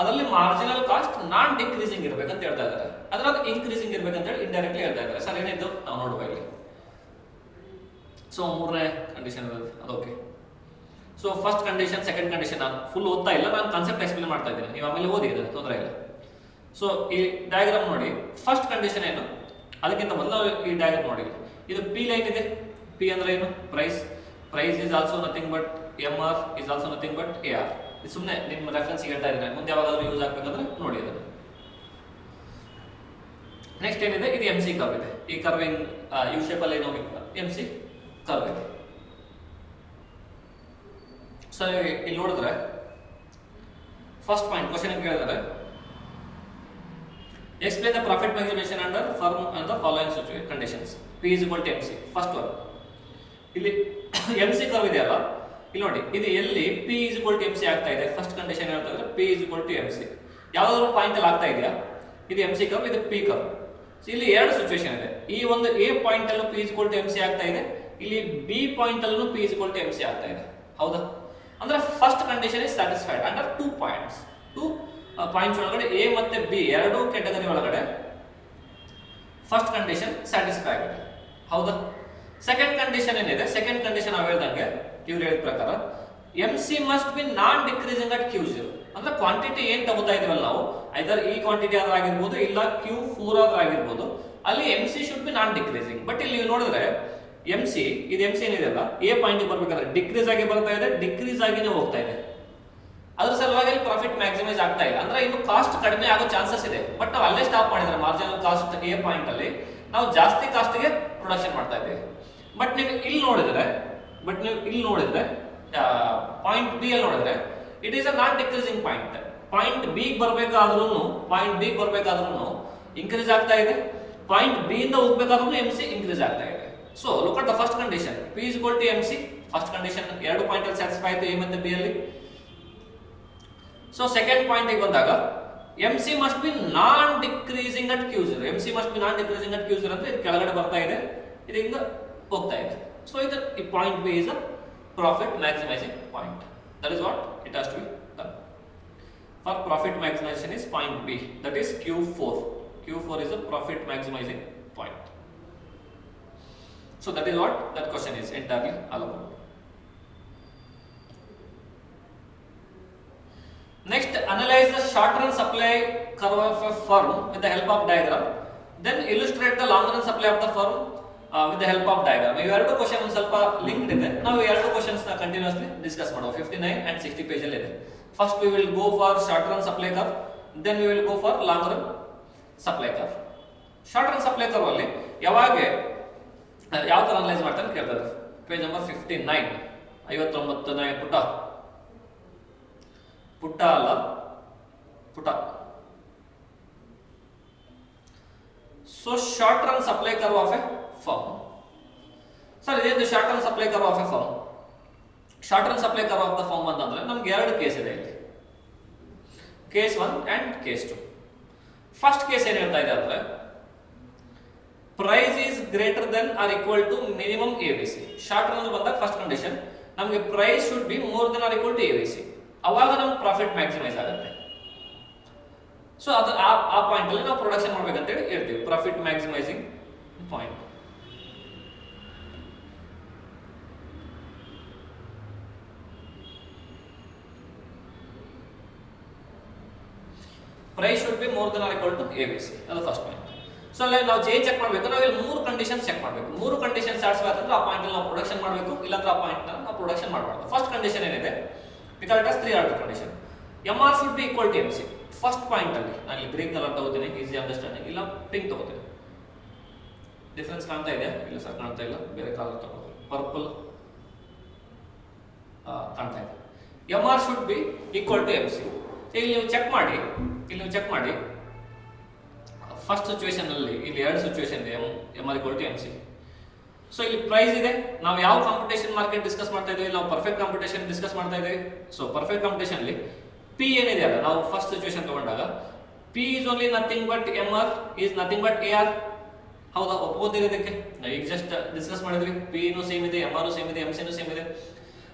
ಅದರಲ್ಲಿ ಮಾರ್ಜಿನಲ್ ಕಾಸ್ಟ್ ನಾನ್ ಡಿಕ್ರೀಸಿಂಗ್ ಇರಬೇಕಂತ ಹೇಳ್ತಾ ಇದ್ದಾರೆ, ಅದ್ರಾಗ ಇನ್ಕ್ರೀಸಿಂಗ್ ಇರಬೇಕಂತ ಹೇಳಿ ಇಂಡೈರೆಕ್ಟ್ಲಿ ಹೇಳ್ತಾ ಇದ್ದಾರೆ. ಸರ್ ಏನಿದ್ದು ನಾವು ನೋಡುವ ಇಲ್ಲಿ. ಸೊ ಮೂರನೇ ಕಂಡೀಷನ್ ಅದು okay. So first condition second condition ನಾನು ಫುಲ್ ಓದ್ತಾ ಇಲ್ಲ, ನಾನು ಕಾನ್ಸೆಪ್ಟ್ ಎಕ್ಸ್ಪ್ಲೇನ್ ಮಾಡ್ತಾ ಇದ್ದೀನಿ, ನೀವು ಆಮೇಲೆ ಓದಿ, ಇದೆ ತೊಂದರೆ ಇಲ್ಲ. ಸೊ ಈ ಡಯಾಗ್ರಾಮ್ ನೋಡಿ, ಫಸ್ಟ್ ಕಂಡೀಷನ್ ಏನು, ಅದಕ್ಕಿಂತ ಮೊದಲು ಈ ಡಯಾಗ್ರಾಮ್ ನೋಡಿ. ಇದು P ಲೈನ್ ಇದೆ, P ಅಂದ್ರೆ ಏನು, price is also nothing but MR is also nothing but AR. ಇದು ಸುಮ್ಮನೆ ನಿಮ್ಮ ರೆಫರೆನ್ಸ್ ಹೇಳ್ತಾ ಇದ್ದೀನಿ, ಮುಂದೆ ಯಾವಾಗಾದ್ರೂ ಯೂಸ್ ಆಗ್ಬೇಕಂದ್ರೆ ನೋಡಿ ಅದನ್ನು. ನೆಕ್ಸ್ಟ್ ಏನಿದೆ, ಇದು MC ಕರ್ವ್ ಇದೆ. ಈ ಕರ್ವಿಂಗ್ ಯು ಶೇಪ್ ಅಲ್ಲಿ ನೋಡಿ MC ಕರ್ವ್ ಇದೆ. ಸೊ ಇಲ್ಲಿ ನೋಡಿದ್ರೆ ಫಸ್ಟ್ ಪಾಯಿಂಟ್ ಕ್ವಶನ್ ಕೇಳಿದರೆ explain the profit maximization under firm and the following conditions. P is equal to MC. First one ಇಲ್ಲಿ MC ಕರ್ವ್ ಇದೆಯಲ್ಲ, ಇಲ್ಲಿ ನೋಡಿ ಇದು ಎಲ್ಲಿ P is equal to MC ಆಗ್ತಾ ಇದೆ. ಫಸ್ಟ್ ಕಂಡೀಷನ್ ಹೇಳ್ತಾ ಇದ್ರೆ P is equal to MC. ಯಾವ್ದಾದ್ರು ಪಾಯಿಂಟ್ ಅಲ್ಲಿ ಆಗ್ತಾ ಇದೆಯಾ? ಇದು MC ಕರ್ವ್, ಇದು P ಕರ್ವ್. ಇಲ್ಲಿ ಎರಡು ಸಿಚುವೇಶನ್ ಇದೆ. ಈ ಒಂದು A ಪಾಯಿಂಟ್ ಅಲ್ಲೂ P is equal to MC ಆಗ್ತಾ ಇದೆ, ಇಲ್ಲಿ B ಪಾಯಿಂಟ್ ಅಲ್ಲೂ P is equal to MC ಆಗ್ತಾ ಇದೆ. ಹೌದಾ? ಅಂದ್ರೆ first condition is satisfied under 2 points. 2 points ಒಳಗಡೆ A ಮತ್ತೆ B ಎರಡು ಕ್ಯಾಟಗರಿ ಒಳಗಡೆ ಫಸ್ಟ್ ಕಂಡೀಷನ್ ಸ್ಯಾಟಿಸ್ಫೈ ಆಗಿದೆ. ಹೌದಾ? ಸೆಕೆಂಡ್ ಕಂಡೀಷನ್ ಏನಿದೆ, ಸೆಕೆಂಡ್ ಕಂಡೀಷನ್ ನಾವು ಹೇಳ್ದಂಗೆ ಇವ್ರು ಹೇಳಿದ ಪ್ರಕಾರ MC must be non decreasing at Q0. ಅಂದ್ರೆ ಕ್ವಾಂಟಿಟಿ ಏನ್ ತಗೋತಾ ಇದೀವಲ್ಲ ನಾವು, ಐದರ್ ಈ ಕ್ವಾಂಟಿಟಿ ಆದ್ರೂ ಆಗಿರ್ಬೋದು ಇಲ್ಲ Q4 ಆದ್ರೂ ಆಗಿರ್ಬೋದು, ಅಲ್ಲಿ MC should be non decreasing. But ಇಲ್ಲಿ ನೀವು ನೋಡಿದ್ರೆ MC ಇದು MC ಏನಿದೆಯಲ್ಲ A ಪಾಯಿಂಟ್ ಬರ್ಬೇಕಾದ್ರೆ ಡಿಕ್ರೀಸ್ ಆಗಿ ಬರ್ತಾ ಇದೆ, ಡಿಕ್ರೀಸ್ ಆಗಿನೇ ಹೋಗ್ತಾ ಇದೆ. ಅದ್ರ ಸಲುವಾಗಿ ಪ್ರಾಫಿಟ್ ಮ್ಯಾಕ್ಸಿಮೈಸ್ ಆಗ್ತಾ ಇಲ್ಲ. ಅಂದ್ರೆ ಇನ್ನು ಕಾಸ್ಟ್ ಕಡಿಮೆ ಆಗೋ ಚಾನ್ಸಸ್ ಇದೆ, ಬಟ್ ನಾವು ಅಲ್ಲೇ ಸ್ಟಾಪ್ ಮಾಡಿದ್ರೆ ಮಾರ್ಜಿನಲ್ ಕಾಸ್ಟ್ A ಪಾಯಿಂಟ್ ಅಲ್ಲಿ ನಾವು ಜಾಸ್ತಿ ಕಾಸ್ಟ್ ಗೆ ಪ್ರೊಡಕ್ಷನ್ ಮಾಡ್ತಾ ಇದ್ದೀವಿ. ಬಟ್ ನೀವು ಇಲ್ಲಿ ನೋಡಿದ್ರೆ ಪಾಯಿಂಟ್ B ಅಲ್ಲಿ ನೋಡಿದ್ರೆ it is a non decreasing point. Point B ಬರಬೇಕಾದ್ರೂ ಇನ್ಕ್ರೀಸ್ ಆಗ್ತಾ ಇದೆ, ಪಾಯಿಂಟ್ B ಇಂದ ಹೋಗ್ಬೇಕಾದ್ರೂ MC ಇನ್ಕ್ರೀಸ್ ಆಗ್ತಾ ಇದೆ. So look at the first condition, P is equal to MC. First condition ಎರಡು ಪಾಯಿಂಟ್ ಅಲ್ಲಿ ಸ್ಯಾಟಿಸ್ಫೈ ಆಯ್ತು, A ಮತ್ತೆ B ಅಲ್ಲಿ. ಸೊ ಸೆಕೆಂಡ್ ಪಾಯಿಂಟ್ ಗೆ ಬಂದಾಗ MC must be non decreasing at Q0. MC must be non decreasing at Q0 ಅಂದ್ರೆ ಇದು ಕೆಳಗಡೆ ಬರ್ತಾ ಇದೆ, ಇದು ಹಿಂಗ ಹೋಗ್ತಾ ಇದೆ. ಸೊ ಇದು ಈ point B is a profit maximizing point. That is what it has to be done. For profit maximization is point B, that is Q4. Q4 is a profit maximizing point. So that is what that question is entirely all about. Next, analyze the short run supply curve of a firm with the help of diagram. Then illustrate the long run supply of the firm with the help of diagram. ಇವೆರಡು question ಒಂದು ಸ್ವಲ್ಪ linked ಇದೆ. ನಾವು ಎರಡು questions ನ continuously discuss ಮಾಡುವ. 59 and 60 page ಅಲ್ಲಿ ಇದೆ. First we will go for short run supply curve, then we will go for long run supply curve. Short run supply curve ಅಲ್ಲಿ ಯಾವಾಗ ಯಾವ ತರ ಅನಲೈಸ್ ಮಾಡ್ತಾರೆ ಅಂತ ಕೇಳ್ತಾರೆ. ಪೇಜ್ ನಂಬರ್ 59, 59ನೇ ಪುಟ ಅಲ್ಲ ಪುಟ. So short run supply curve of a firm. Sir ಇದೇನು short run supply curve of a firm? Short run supply curve of the firm ಅಂತಂದ್ರೆ ನಮ್ಗೆ ಎರಡು ಕೇಸ್ ಇದೆ ಇಲ್ಲಿ, case 1 and case 2. First case ಏನ್ ಹೇಳ್ತಾ ಇದೆ ಅಂದ್ರೆ price is greater than or equal to minimum ABC. Short run ಬಂದಾಗ ಫಸ್ಟ್ ಕಂಡೀಷನ್ ನಮಗೆ price should be more than or equal to ABC. ಅವಾಗ ನಮ್ಗೆ ಪ್ರಾಫಿಟ್ ಮ್ಯಾಕ್ಸಿಮೈಸ್ ಆಗುತ್ತೆ. ಸೊ ಅದು ಆ ಪಾಯಿಂಟ್ ಅಲ್ಲಿ ನಾವು ಪ್ರೊಡಕ್ಷನ್ ಮಾಡ್ಬೇಕಂತ ಹೇಳಿ ಹೇಳ್ತೀವಿ, profit maximising point. Price should be more than or equal to A B C, ಅದು ಫಸ್ಟ್ ಪಾಯಿಂಟ್. ಸೊ ಅಲ್ಲಿ ನಾವು ಏನ್ ಚೆಕ್ ಮಾಡಬೇಕು, ನಾವು ಇಲ್ಲಿ 3 ಕಂಡೀಷನ್ಸ್ ಚೆಕ್ ಮಾಡಬೇಕು. 3 ಕಂಡೀಷನ್ ಸ್ಯಾಟಿಸ್ಫೈ ಆದ್ರೆ ಆ ಪಾಯಿಂಟ್ ಅಲ್ಲಿ ನಾವು ಪ್ರೊಡಕ್ಷನ್ ಮಾಡಬೇಕು, ಇಲ್ಲಾಂದ್ರೆ ಆ ಪಾಯಿಂಟ್ ನಾವು ಪ್ರೊಡಕ್ಷನ್ ಮಾಡಬಾರ್ದು. ಫಸ್ಟ್ ಕಂಡೀಷನ್ ಏನಿದೆ, we call it as 3 order condition. MR should be equal to MC. First point ಅಲ್ಲಿ ನಾನು ಇಲ್ಲಿ ಗ್ರೀನ್ ಕಲರ್ ತಗೋತೀನಿ, ಈಸಿ ಅಂಡರ್ಸ್ಟ್ಯಾಂಡಿಂಗ್, ಇಲ್ಲ ಪಿಂಕ್ ತಗೋತೀನಿ. ಡಿಫರೆನ್ಸ್ ಕಾಣ್ತಾ ಇದೆ? ಇಲ್ಲ ಸರ್ ಕಾಣ್ತಾ ಇಲ್ಲ, ಬೇರೆ ಕಲರ್ ತಗೋತೀನಿ, ಪರ್ಪಲ್ ಕಾಣ್ತಾ ಇದೆ. MR should be equal to MC. ಇಲ್ಲಿ ನೀವು ಚೆಕ್ ಮಾಡಿ, ಫಸ್ಟ್ ಸಿಚುವೇಶನ್ ಅಲ್ಲಿ ಇಲ್ಲಿ 2 ಸಿಚುವೇಶನ್ ಇದೆ, MR equal to MC. So ಇಲ್ಲಿ ಪ್ರೈಸ್ ಇದೆ, ನಾವು ಯಾವ ಕಾಂಪಿಟೇಷನ್ ಮಾರ್ಕೆಟ್ ಡಿಸ್ಕಸ್ ಮಾಡ್ತಾ ಇದ್ದೀವಿ, ನಾವು ಪರ್ಫೆಕ್ಟ್ ಕಾಂಪಿಟೇಷನ್ ಡಿಸ್ಕಸ್ ಮಾಡ್ತಾ ಇದ್ದೀವಿ. ಸೊ ಪರ್ಫೆಕ್ಟ್ ಕಾಂಪಿಟೇಷನ್ ಅಲ್ಲಿ P ಏನಿದೆ ಅಲ್ಲ, ನಾವು ಫಸ್ಟ್ ಸಿಚುವೇಶನ್ ತಗೊಂಡಾಗ P is only nothing but MR is nothing but AR. ಹೌದಾ, ಒಪ್ಕೋತೀರಿ ಇದಕ್ಕೆ? ನಾವು ಈಗ ಜಸ್ಟ್ ಡಿಸ್ಕಸ್ ಮಾಡಿದ್ವಿ, P ನೂ ಸೇಮ್ ಇದೆ, MR ಸೇಮ್ ಇದೆ, MC ನೂ ಸೇಮ್ ಇದೆ.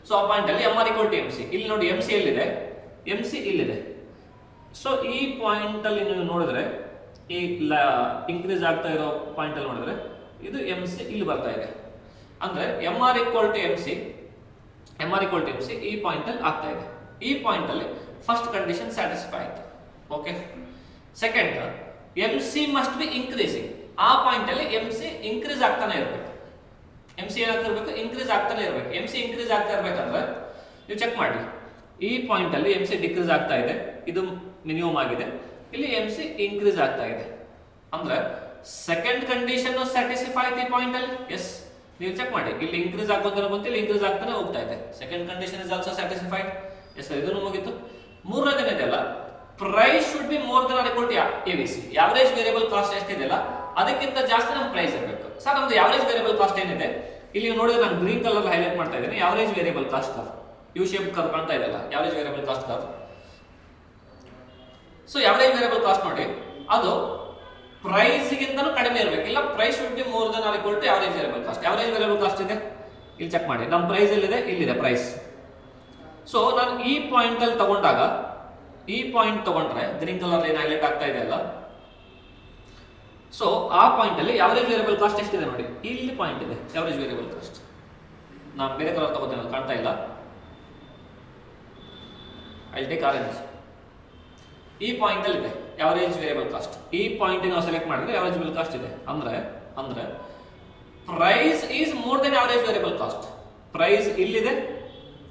ಸೊ ಆ ಪಾಯಿಂಟ್ ಅಲ್ಲಿ MR ಈಕ್ವಲ್ ಟು MC. ಇಲ್ಲಿ ನೋಡಿ MC ಎಲ್ಲಿದೆ, MC ಇಲ್ಲಿದೆ. ಸೊ ಈ ಪಾಯಿಂಟ್ ಅಲ್ಲಿ ನೀವು ನೋಡಿದ್ರೆ, ಈ ಇನ್ಕ್ರೀಸ್ ಆಗ್ತಾ ಇರೋ ಪಾಯಿಂಟ್ ಅಲ್ಲಿ ನೋಡಿದ್ರೆ ಇದು MC ಇಲ್ಲಿ ಬರ್ತಾ ಇದೆ. ಅಂದ್ರೆ MR ಈಕ್ವಲ್ ಟು MC ಈ ಪಾಯಿಂಟ್ ಅಲ್ಲಿ ಆಗ್ತಾ ಇದೆ. ಈ ಪಾಯಿಂಟ್ ಅಲ್ಲಿ ಫಸ್ಟ್ ಕಂಡೀಷನ್ ಸ್ಯಾಟಿಸ್ಫೈ ಆಯ್ತು. Okay, second MC must B increasing. ಆ ಪಾಯಿಂಟ್ ಅಲ್ಲಿ MC ಇನ್ಕ್ರೀಸ್ ಆಗ್ತಾನೆ ಇರಬೇಕು. MC ಏನಾಗ್ತಿರ್ಬೇಕು, ಇನ್ಕ್ರೀಸ್ ಆಗ್ತಾನೆ ಇರಬೇಕು. MC ಇನ್ಕ್ರೀಸ್ ಆಗ್ತಾ ಇರ್ಬೇಕಂದ್ರೆ ನೀವು ಚೆಕ್ ಮಾಡಿ, ಈ ಪಾಯಿಂಟ್ ಅಲ್ಲಿ MC ಡಿಕ್ರೀಸ್ ಆಗ್ತಾ ಇದೆ, ಇದು ಮಿನಿಮಮ್ ಆಗಿದೆ, ಇಲ್ಲಿ MC ಇನ್ಕ್ರೀಸ್ ಆಗ್ತಾ ಇದೆ. ಅಂದ್ರೆ ಸೆಕೆಂಡ್ ಕಂಡೀಷನ್ ಸ್ಯಾಟಿಸ್ಫೈ ಆಯ್ತು ಈ ಪಾಯಿಂಟ್ ಅಲ್ಲಿ. ಎಸ್, ನೀವು ಚೆಕ್ ಮಾಡಿ, ಇಲ್ಲಿ ಇನ್ಕ್ರೀಸ್ ಆಗೋದನ್ನ ಬಂತು, ಇಲ್ಲಿ ಇನ್ಕ್ರೀಸ್ ಆಗ್ತಾನೆ ಹೋಗ್ತಾ ಇದೆ. Second condition is also satisfied. Yes, ಇದನ್ನು ಮುಗಿತು. ಮೂರನೇದೇನಿದೆಯಲ್ಲ, price should be more than or equal to ABC. Average variable cost ಎಷ್ಟಿದೆಯಲ್ಲ ಅದಕ್ಕಿಂತ ಜಾಸ್ತಿ ನಮ್ಮ ಪ್ರೈಸ್ ಇರಬೇಕು. ಸರ್ ನಮ್ದು ಯಾವರೇಜ್ ವೇರಿಯಬಲ್ ಕಾಸ್ಟ್ ಏನಿದೆ, ಇಲ್ಲಿ ನೋಡಿದ್ರೆ ನಾನು ಗ್ರೀನ್ ಕಲರ್ ಹೈಲೈಟ್ ಮಾಡ್ತಾ ಇದ್ದೀನಿ. Average variable cost curve, U shape curve ಕಾಣ್ತಾ ಇದೆಯಲ್ಲ, average variable cost curve. So average variable cost ನೋಡಿ, ಅದು ಪ್ರೈಸ್ ಗಿಂತನೂ ಕಡಿಮೆ ಇರಬೇಕು. ಇಲ್ಲ, price should be more than or equal to average variable cost. Average variable cost ಇದೆ, ಇಲ್ಲಿ ಚೆಕ್ ಮಾಡಿ, ನಮ್ಮ ಪ್ರೈಸ್ ಎಲ್ಲಿದೆ, ಇಲ್ಲಿದೆ ಪ್ರೈಸ್. ಸೊ ನಾನು ಈ ಪಾಯಿಂಟ್ ಅಲ್ಲಿ ತಗೊಂಡಾಗ, ಈ ಪಾಯಿಂಟ್ ತಗೊಂಡ್ರೆ ಗ್ರೀನ್ ಕಲರ್ ಏನು ಹೈಲೈಟ್ ಆಗ್ತಾ ಇದೆ ಅಲ್ಲ, ಸೊ ಆ ಪಾಯಿಂಟ್ ಅಲ್ಲಿ ಯಾವರೇಜ್ ವೇರಿಯಬಲ್ ಕಾಸ್ಟ್ ಎಷ್ಟಿದೆ ನೋಡಿ, ಇಲ್ಲಿ ಪಾಯಿಂಟ್ ಇದೆ ಯಾವರೇಜ್ ವೇರಿಯಬಲ್ ಕಾಸ್ಟ್. ನಾನು ಬೇರೆ ಕಲರ್ ತಗೋತೀನಿ, ಕಾಣ್ತಾ ಇಲ್ಲ, ಐ ಟೇಕ್ ಆರೆಂಜ್. ಈ ಪಾಯಿಂಟ್ ಅಲ್ಲಿ ಇದೆ ಯಾವರೇಜ್ ವೇರಿಯಬಲ್ ಕಾಸ್ಟ್. ಈ ಪಾಯಿಂಟ್ ನಾವು ಸೆಲೆಕ್ಟ್ ಮಾಡಿದ್ರೆ ಯಾವರೇಜ್ ವೇರಿಯಬಲ್ ಕಾಸ್ಟ್ ಇದೆ. ಅಂದ್ರೆ price is more then average variable cost. Price ಇಲ್ಲಿದೆ,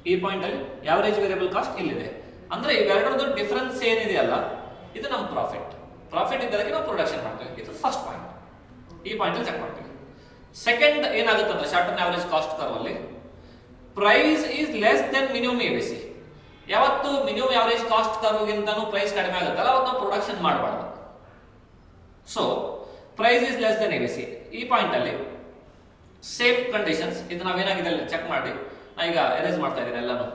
ಈ ಪಾಯಿಂಟ್ ಅಲ್ಲಿ ಯಾವರೇಜ್ ವೇರಿಯಬಲ್ ಕಾಸ್ಟ್ ಇಲ್ಲಿದೆ. ಅಂದ್ರೆ ಇವೆರಡರದ್ದು ಡಿಫರೆನ್ಸ್ ಏನಿದೆಯಲ್ಲ, ಇದು ನಮ್ಮ ಪ್ರಾಫಿಟ್. ಪ್ರಾಫಿಟ್ ಇದ್ದದಕ್ಕೆ ನಾವು ಪ್ರೊಡಕ್ಷನ್ ಮಾಡ್ತೀವಿ. ಇದು ಫಸ್ಟ್ ಪಾಯಿಂಟ್, ಈ ಪಾಯಿಂಟ್ ಅಲ್ಲಿ ಚೆಕ್ ಮಾಡ್ತೀವಿ. ಸೆಕೆಂಡ್ ಏನಾಗುತ್ತೆ ಅಂದ್ರೆ, short term average cost curve ಅಲ್ಲಿ price is less then minimum ABC. ಯಾವತ್ತು ಮಿನಿಮಮ್ ಆವರೇಜ್ ಕಾಸ್ಟ್ ಕರ್ವ್ ಗಿಂತನೂ ಪ್ರೈಸ್ ಕಡಿಮೆ ಆಗುತ್ತಲ್ಲ, ಅವತ್ತು ನಾವು ಪ್ರೊಡಕ್ಷನ್ ಮಾಡಬಾರ್ದು. So price is less then ABC. ಈ ಪಾಯಿಂಟ್ ಅಲ್ಲಿ ಸೇಮ್ ಕಂಡೀಷನ್ಸ್, ಇದು ನಾವೇನಾಗಿದೆ ಅಲ್ಲಿ ಚೆಕ್ ಮಾಡಿ, ನಾ ಈಗ ಎರೇಸ್ ಮಾಡ್ತಾ ಇದ್ದೀನಿ ಎಲ್ಲಾನು.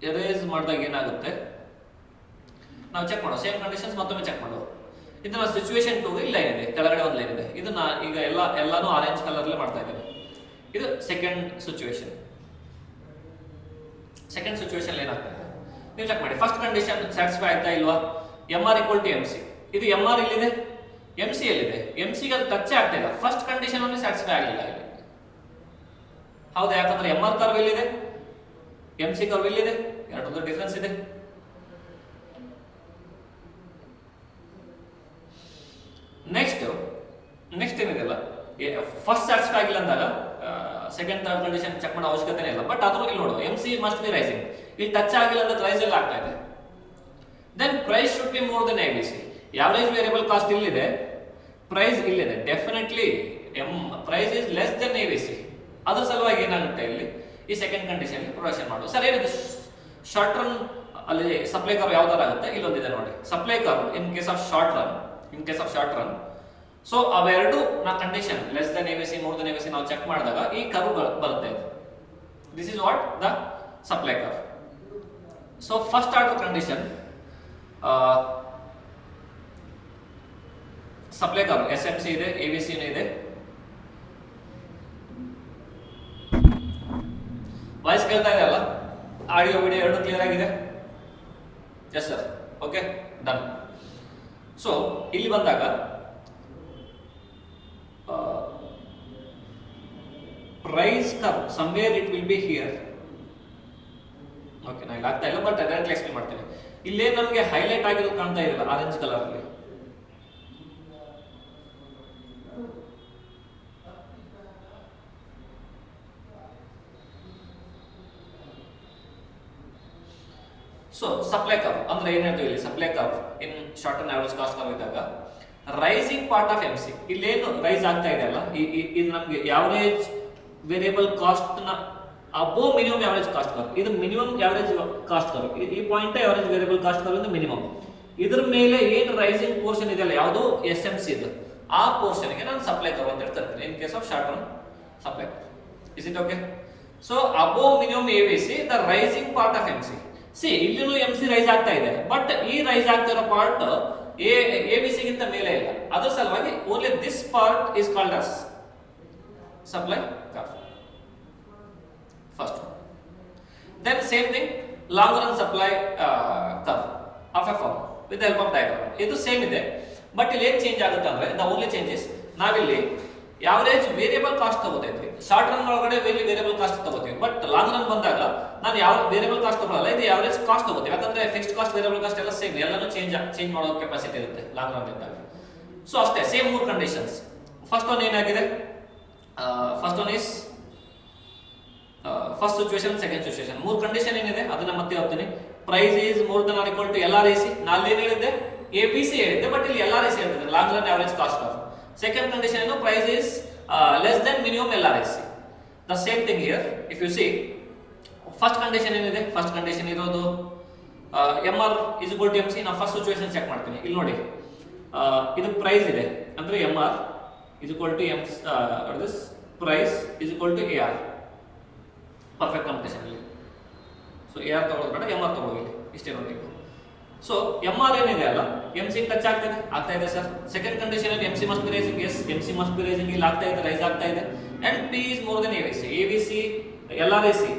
ಎರೇಸ್ ಮಾಡಿದಾಗ ಏನಾಗುತ್ತೆ, ನಾವು ಚೆಕ್ ಮಾಡೋ ಸೇಮ್ ಕಂಡೀಷನ್ಸ್ ಮತ್ತೊಮ್ಮೆ ಚೆಕ್ ಮಾಡೋ. ಇದನ್ನ ಸಿಚುವೇಶನ್ 2 ಇಲ್ಲಿ ಲೈನ್ ಇದೆ, ಕೆಳಗಡೆ ಒಂದು ಲೈನ್ ಇದೆ. ಇದನ್ನ ಈಗ ಎಲ್ಲಾನು ಆರೆಂಜ್ ಕಲರ್ ಅಲ್ಲಿ ಮಾಡ್ತಾ ಇದ್ದೇವೆ. ಇದು ಸೆಕೆಂಡ್ ಸಿಚುವೇಶನ್. ಸೆಕೆಂಡ್ ಸಿಚುವೇಶನ್ ಏನಾಗ್ತದೆ ನೀವು ಚೆಕ್ ಮಾಡಿ. ಫಸ್ಟ್ ಕಂಡೀಷನ್ ಸ್ಯಾಟಿಸ್ಫೈ ಆಯ್ತಾ ಇಲ್ವಾ, MR ಈಕ್ವಲ್ ಟು MC. ಇದು MR ಇಲ್ಲಿದೆ, MC ಎಲ್ಲಿದೆ, MC ಗೆ ಅದು ಟಚ್ ಆಗ್ತಾ ಇಲ್ಲ. ಫಸ್ಟ್ ಕಂಡೀಷನ್ ಅಲ್ಲಿ ಸ್ಯಾಟಿಸ್ಫೈ ಆಗಲಿಲ್ಲ ಇಲ್ಲಿ. ಹೌದಾ, ಯಾಕಂದ್ರೆ MR ಕರ್ವ್ ಇಲ್ಲಿದೆ, MC ಕರ್ವ್ ಇಲ್ಲಿದೆ, ಎರಡರದ್ದು ಡಿಫರೆನ್ಸ್ ಇದೆ. ನೆಕ್ಸ್ಟ್ ಏನಿದೆಲ್ಲ, ಫಸ್ಟ್ ಸ್ಯಾಟಿಸ್ಫೈ ಆಗಿಲ್ಲ ಅಂದಾಗ ಸೆಕೆಂಡ್ ಥರ್ಡ್ ಕಂಡೀಷನ್ ಚೆಕ್ ಮಾಡೋ ಅವಶ್ಯಕತೆ ಇಲ್ಲ. ಬಟ್ ಆದ್ರೂ ಇಲ್ಲಿ ನೋಡು, MC ಮಸ್ಟ್ ಬಿ ರೈಸಿಂಗ್. ಇಲ್ಲಿ ಟಚ್ ಆಗಿಲ್ಲ ಅಂದ್ರೆ ಪ್ರೈಸ್ ಎಲ್ಲ ಆಗ್ತಾ ಇದೆ. Then price should be more then ABC. Average variable cost ಇಲ್ಲಿದೆ, ಪ್ರೈಸ್ ಇಲ್ಲಿದೆ. Definitely price is less then ABC. ಅದ್ರ ಸಲುವಾಗಿ ಏನಾಗುತ್ತೆ ಇಲ್ಲಿ, ಈ ಸೆಕೆಂಡ್ ಕಂಡೀಷನ್ ಪ್ರೊಡಕ್ಷನ್ ಮಾಡೋದು. ಸರ್ ಏನಿದೆ ಶಾರ್ಟ್ ರನ್ ಅಲ್ಲಿ ಸಪ್ಲೈ ಕರ್ವ್ ಯಾವ ತರ ಆಗುತ್ತೆ, ಇಲ್ಲೊಂದಿದೆ ನೋಡಿ supply curve in case of short run. So ಅವೆರಡು ನಾ condition less then ABC more then ABC ನಾವು ಚೆಕ್ ಮಾಡಿದಾಗ ಈ ಕರ್ವ್ ಬರುತ್ತೆ. This is what the supply curve. So first order condition supply curve SMC ಇದೆ, ABC ಇದೆ. Voice ಕೇಳ್ತಾ ಇದೆ ಅಲ್ಲ, ಆಡಿಯೋ ವಿಡಿಯೋ ಎರಡು ಕ್ಲಿಯರ್ ಆಗಿದೆ? Yes sir, okay done. So ಇಲ್ಲಿ ಬಂದಾಗ price curve somewhere it will be here. Okay, ನಾನು ಆಗ್ತಾ ಇಲ್ಲ, ಬಟ್ ಡೈರೆಕ್ಟ್ಲಿ ಎಕ್ಸ್ಪ್ಲೇನ್ ಮಾಡ್ತೀನಿ. ಇಲ್ಲೇ ನಮಗೆ ಹೈಲೈಟ್ ಆಗಿರೋದು ಕಾಣ್ತಾ ಇದೆಯಲ್ಲ ಆರೆಂಜ್ ಕಲರ್ ಅಲ್ಲಿ, ಸೊ ಸಪ್ಲೈ ಕರ್ವ್ ಅಂದ್ರೆ ಏನ್ ಹೇಳ್ತೀವಿ ಇಲ್ಲಿ, supply curve in short and average cost curve ಇದ್ದಾಗ rising part of M C ಇಲ್ಲೇನು ರೈಸ್ ಆಗ್ತಾ ಇದೆ ಅಲ್ಲ, ಇದು ನಮಗೆ ಯಾವರೇಜ್ ವೇರಿಯಬಲ್ ಕಾಸ್ಟ್ ನ above minimum average cost curve, ಇದು ಮಿನಿಮಮ್ ಯಾವರೇಜ್ ಕಾಸ್ಟ್ ಕರ್ವ್, ಈ point average variable cost curve ಇಂದ ಮಿನಿಮಮ್. ಇದ್ರ ಮೇಲೆ ಏನ್ ರೈಸಿಂಗ್ ಪೋರ್ಷನ್ ಇದೆಯಲ್ಲ ಯಾವುದು ಎಸ್ ಎಂ ಸಿ ಇದು, ಆ ಪೋರ್ಷನ್ ಗೆ ನಾನು ಸಪ್ಲೈ ಕರ್ವ್ ಅಂತ ಹೇಳ್ತೀನಿ in case of short term supply. Is it okay? So above minimum AVC the rising part of M C. C ಇಲ್ಲಿನೂ ಎಂ ಸಿ ರೈಸ್ ಆಗ್ತಾ ಇದೆ, ಬಟ್ ಈ ರೈಸ್ ಆಗ್ತಿರೋ ಪಾರ್ಟ್ ಎಬಿಸಿ ಗಿಂತ ಮೇಲೆ ಇಲ್ಲ, ಅದರ ಸಲುವಾಗಿ only this part is called as supply curve. First then same thing long run supply curve of a firm with the help of diagram. ಇದು ಸೇಮ್ ಇದೆ, ಬಟ್ ಇಲ್ಲಿ ಏನು ಚೇಂಜ್ ಆಗುತ್ತೆ ಅಂದ್ರೆ the only changes ನಾವಿಲ್ಲಿ ಯಾವರೇಜ್ ವೇರಿಯಬಲ್ ಕಾಸ್ಟ್ ತಗೋತಾ ಇದ್ವಿ, short run ಒಳಗಡೆ ವೇರಿಯಬಲ್ ಕಾಸ್ಟ್ ತಗೋತೀವಿ, ಬಟ್ ಲಾಂಗ್ ರನ್ ಬಂದಾಗ ನಾನು ಯಾವ ವೇರಿಯಬಲ್ ಕಾಸ್ಟ್ ತಗೊಳ್ಳಲ್ಲ, ಇದು ಯಾವರೇಜ್ ಕಾಸ್ಟ್ ತಗೋತೀವಿ. ಯಾಕಂದ್ರೆ ಫಿಕ್ಸ್ಡ್ ಕಾಸ್ಟ್ ವೇರಿಯಬಲ್ ಕಾಸ್ಟ್ ಎಲ್ಲ ಸೇಮ್, ಎಲ್ಲಾನು ಚೇಂಜ್ ಮಾಡೋ ಕೆಪಾಸಿಟಿ ಇರುತ್ತೆ ಲಾಂಗ್ ರನ್ ಇದ್ದಾಗ. ಸೊ ಅಷ್ಟೇ, ಸೇಮ್ ಮೂರು ಕಂಡೀಷನ್ಸ್. ಫಸ್ಟ್ ಒನ್ ಏನಾಗಿದೆ, first one is first situation, second situation. ಮೂರು ಕಂಡೀಷನ್ ಏನಿದೆ ಅದನ್ನ ಮತ್ತೆ ಹೋಗ್ತೀನಿ. Price is more than or equal to L R A C, ನಾನು ಏನು ಹೇಳಿದ್ದೆ ಎ ಬಿ ಸಿ ಹೇಳಿದ್ದೆ, ಬಟ್ ಇಲ್ಲಿ ಎಲ್ ಆರ್ ಎ ಸಿ ಹೇಳ್ತಿದ್ದೆ, long run average cost of. Second condition ಏನು, price is less then minimum L R A C. The same thing here if you see. First condition ಏನಿದೆ, first condition ಇರೋದು M R is equal to M C. ನಾವು first situation check ಮಾಡ್ತೀನಿ. ಇಲ್ಲಿ ನೋಡಿ, ಇದು price ಇದೆ ಅಂದ್ರೆ M R is equal to M this price is equal to A R. Perfect competition ಅಲ್ಲಿ. ಸೊ ಎ ಆರ್ ತಗೊಳ್ಳೋದು ಬೇಡ, ಎಂ ಆರ್ ತಗೊಳ್ಳಿ, ಇಷ್ಟೇ ನೋಡಿ. ಸೊ ಎಂ ಆರ್ ಏನಿದೆ ಅಲ್ಲ, ಎಂ ಸಿ ಟಚ್ ಆಗ್ತಾ ಇದೆ sir. Second condition M C must be rising, yes M C must be rising, ಇಲ್ಲಿ ಆಗ್ತಾ ಇದೆ, ರೈಸ್ ಆಗ್ತಾ ಇದೆ. And P is more than A V C. A V C L R A C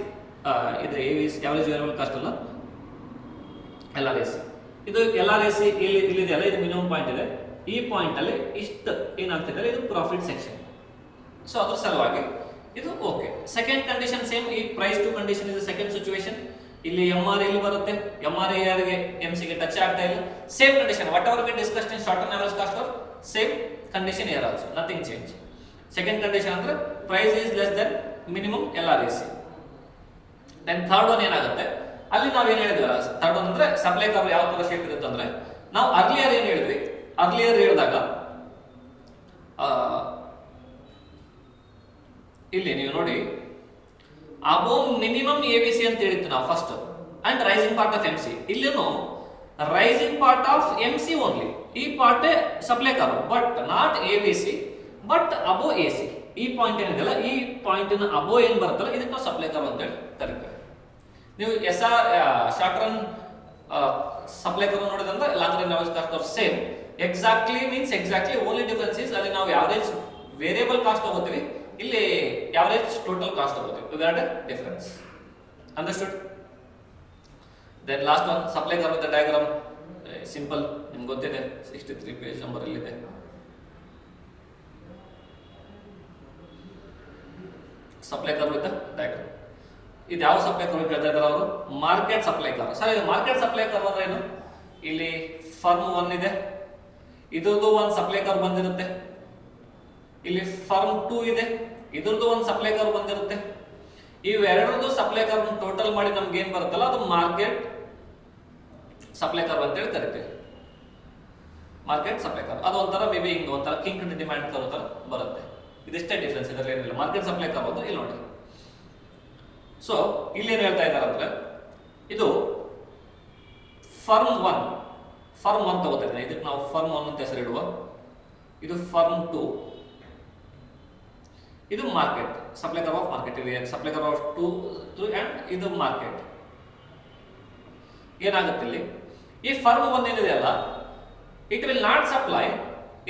ಇದು A V C average variable cost ಅಲ್ಲ, L R A C. ಇದು L R A C ಇಲ್ಲಿದೆ ಅಲ್ಲ, ಇದು ಮಿನಿಮಮ್ ಪಾಯಿಂಟ್ ಇದೆ. ಈ point ಅಲ್ಲಿ ಇಷ್ಟು ಏನಾಗ್ತಿದೆ, ಇದು ಪ್ರಾಫಿಟ್ ಸೆಕ್ಷನ್. ಸೊ ಅದ್ರ ಸಲುವಾಗಿ ಇದು ಓಕೆ. ಸೆಕೆಂಡ್ ಕಂಡೀಷನ್ ಸೇಮ್, ಈ price two condition is second situation. ಇಲ್ಲಿ ಎಂ ಆರ್ ಇಲ್ಲಿ ಬರುತ್ತೆ, ಎಂ ಆರ್ ಎ ಆರ್ ಗೆ ಎಂ ಸಿ ಗೆ ಟಚ್ ಆಗ್ತಾ ಇಲ್ಲ. Same condition whatever we discussed in short term average cost of, same condition here also, nothing change. Second condition ಅಂದ್ರೆ price is less then minimum L R A C. Then third one ಏನಾಗುತ್ತೆ, ಅಲ್ಲಿ ನಾವು ಏನು ಹೇಳಿದ್ವಲ್ಲ, third one ಅಂದ್ರೆ supply curve ಯಾವ ತರ shape ಇರುತ್ತೆ ಅಂದ್ರೆ, ನಾವು ಅರ್ಲಿಯರ್ ಏನು ಹೇಳಿದ್ವಿ, ಅರ್ಲಿಯರ್ ಹೇಳಿದಾಗ ಇಲ್ಲಿ ನೀವು ನೋಡಿ above minimum A B C ಅಂತ ಹೇಳಿತ್ತು ನಾವು first, and rising part of M C. ಇಲ್ಲಿನೂ rising part of M C only, ಈ part supply curve, but not A B C but above A C. ಈ ಪಾಯಿಂಟ್ ಏನಿದೆಯಲ್ಲ, ಈ point ಅಬೋ ಏನ್ ಬರುತ್ತಲ್ಲ, ಇದಕ್ಕೆ ನಾವು ಸಪ್ಲೈ ಕರ್ವ್ ಅಂತ ಹೇಳಿ ಕರೀತೀವಿ. ನೀವು S R short run supply curve ನೋಡಿದ್ರೆ long run average cost curve same, exactly means exactly, only difference is ಅಲ್ಲಿ ನಾವು ಯಾವರೇಜ್ ವೇರಿಯಬಲ್ ಕಾಸ್ಟ್ ತಗೋತೀವಿ, ಇಲ್ಲಿ ಯಾವರೇಜ್ ಟೋಟಲ್ ಕಾಸ್ಟ್ ತಗೋತೀವಿ. ಇವೆರಡು difference. Understood? Then last one supply curve with diagram. Simple, ನಿಮ್ಗೆ ಗೊತ್ತಿದೆ, 63 page number ಅಲ್ಲಿ ಇದೆ. Supply curve with diagram. ಇದು ಯಾವ ಸಪ್ಲೈ ಕರ್ವ್ ಹೇಳ್ತಾ ಇದ್ದಾರೆ ಅವರು, ಮಾರ್ಕೆಟ್ ಸಪ್ಲೈ ಕರ್ವ್. ಸರ್ ಇದು ಮಾರ್ಕೆಟ್ ಸಪ್ಲೈ ಕರ್ವ್ ಅಂದ್ರೆ ಏನು, ಇಲ್ಲಿ ಫರ್ಮ್ 1 ಇದೆ, ಇದ್ರದ್ದು ಒಂದು ಸಪ್ಲೈ ಕರ್ವ್ ಬಂದಿರುತ್ತೆ. ಇಲ್ಲಿ ಫರ್ಮ್ 2 ಇದೆ, ಇದ್ರದ್ದು ಒಂದು ಸಪ್ಲೈ ಕರ್ವ್ ಬಂದಿರುತ್ತೆ. ಇವೆರಡರದ್ದು ಸಪ್ಲೈ ಕರ್ವ್ ಟೋಟಲ್ ಮಾಡಿ ನಮ್ಗೆ ಏನ್ ಬರುತ್ತಲ್ಲ, ಅದು ಮಾರ್ಕೆಟ್ ಸಪ್ಲೈ ಕರ್ವ್ ಅಂತ ಹೇಳಿ ಕರಿತೀವಿ. ಮಾರ್ಕೆಟ್ ಸಪ್ಲೈ ಕರ್ವ್ ಅದು ಒಂಥರ ಮೇ ಬಿ ಹಿಂಗೆ ಒಂಥರ ಕಿಂಗ್ ಡಿಮ್ಯಾಂಡ್ ಕರ್ವ್ ತರ ಬರುತ್ತೆ. ಇದಿಷ್ಟೇ ಡಿಫ್ರೆನ್ಸ್, ಇದರಲ್ಲಿ ಏನಿಲ್ಲ. ಮಾರ್ಕೆಟ್ ಸಪ್ಲೈ ಕರ್ವ್ ಅಂದ್ರೆ ಇಲ್ಲಿ ನೋಡಿ. ಸೊ ಇಲ್ಲಿ ಏನ್ ಹೇಳ್ತಾ ಇದ್ದಾರೆ ಅಂದ್ರೆ, ಇದು ಫರ್ಮ್ 1 ತಗೋತಾ ಇದ್ದೇನೆ, ಇದಕ್ಕೆ ನಾವು ಫರ್ಮ್ 1 ಅಂತ ಹೆಸರಿಡುವ. ಇದು ಫರ್ಮ್ 2, ಇದು market supply curve of market. ಇದೆ ಸಪ್ಲೈ ಕರ್ವ್ ಆಫ್ 2 ಅಂಡ್ ಇದು ಮಾರ್ಕೆಟ್. ಏನಾಗುತ್ತೆ ಇಲ್ಲಿ, ಈ ಫರ್ಮ್ 1 ಏನಿದೆ ಅಲ್ಲ, it will not supply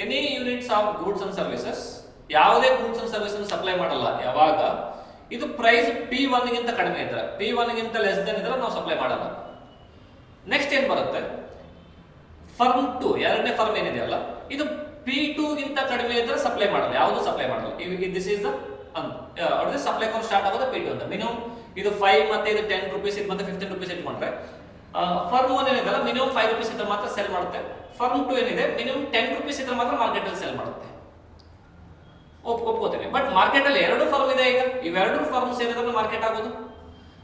any units of goods and services. ಯಾವುದೇ ಗೂಡ್ಸ್ ಅಂಡ್ ಸರ್ವಿಸ್ ಸಪ್ಲೈ ಮಾಡಲ್ಲ ಯಾವಾಗ ಇದು ಪ್ರೈಸ್ P1 ಗಿಂತ ಕಡಿಮೆ ಇದ್ರೆ, P1 ಗಿಂತ ಲೆಸ್ ದೆನ್ ಇದ್ರೆ ನಾವು ಸಪ್ಲೈ ಮಾಡಲ್ಲ. ನೆಕ್ಸ್ಟ್ ಏನ್ ಬರುತ್ತೆ, ಫರ್ಮ್ 2 ಎರಡನೇ ಫರ್ಮ್ ಏನಿದೆಯಲ್ಲ, ಇದು P2 ಗಿಂತ ಕಡಿಮೆ ಇದ್ರೆ ಸಪ್ಲೈ ಮಾಡಲ್ಲ, ಯಾವುದು ಸಪ್ಲೈ ಮಾಡಲ್ಲ. ದಿಸ್ ಇಸ್ ದ ಅಂತ ಸಪ್ಲೈ ಕೌಂಟ್ ಸ್ಟಾರ್ಟ್ ಆಗೋದು P2 ಅಂತ. ಮಿನಿಮಮ್ ಇದು 5 ಮತ್ತೆ ಇದು 10 ರೂಪೀಸ್ ಇದು ಮತ್ತೆ 15 ರೂಪೀಸ್ ಇಟ್ಕೊಂಡ್ರೆ ಫರ್ಮ್ 1 ಏನಿದೆಲ್ಲ ಮಿನಿಮಮ್ 5 ರೂಪೀಸ್ ಇದ್ರೆ ಮಾತ್ರ ಸೆಲ್ ಮಾಡುತ್ತೆ. ಫರ್ಮ್ 2 ಏನಿದೆ ಮಿನಿಮಮ್ 10 ರೂಪೀಸ್ ಇದ್ರೆ ಮಾತ್ರ ಮಾರ್ಕೆಟ್ ಅಲ್ಲಿ ಸೆಲ್ ಮಾಡುತ್ತೆ. ಒಪ್ಕೋತೇನೆ. ಬಟ್ ಮಾರ್ಕೆಟ್ ಅಲ್ಲಿ ಎರಡು ಫರ್ಮ್ ಇದೆ, ಈಗ ಇವೆರಡು ಫರ್ಮ್ ಸೇರಿದ್ರೆ ಮಾರ್ಕೆಟ್ ಆಗೋದು.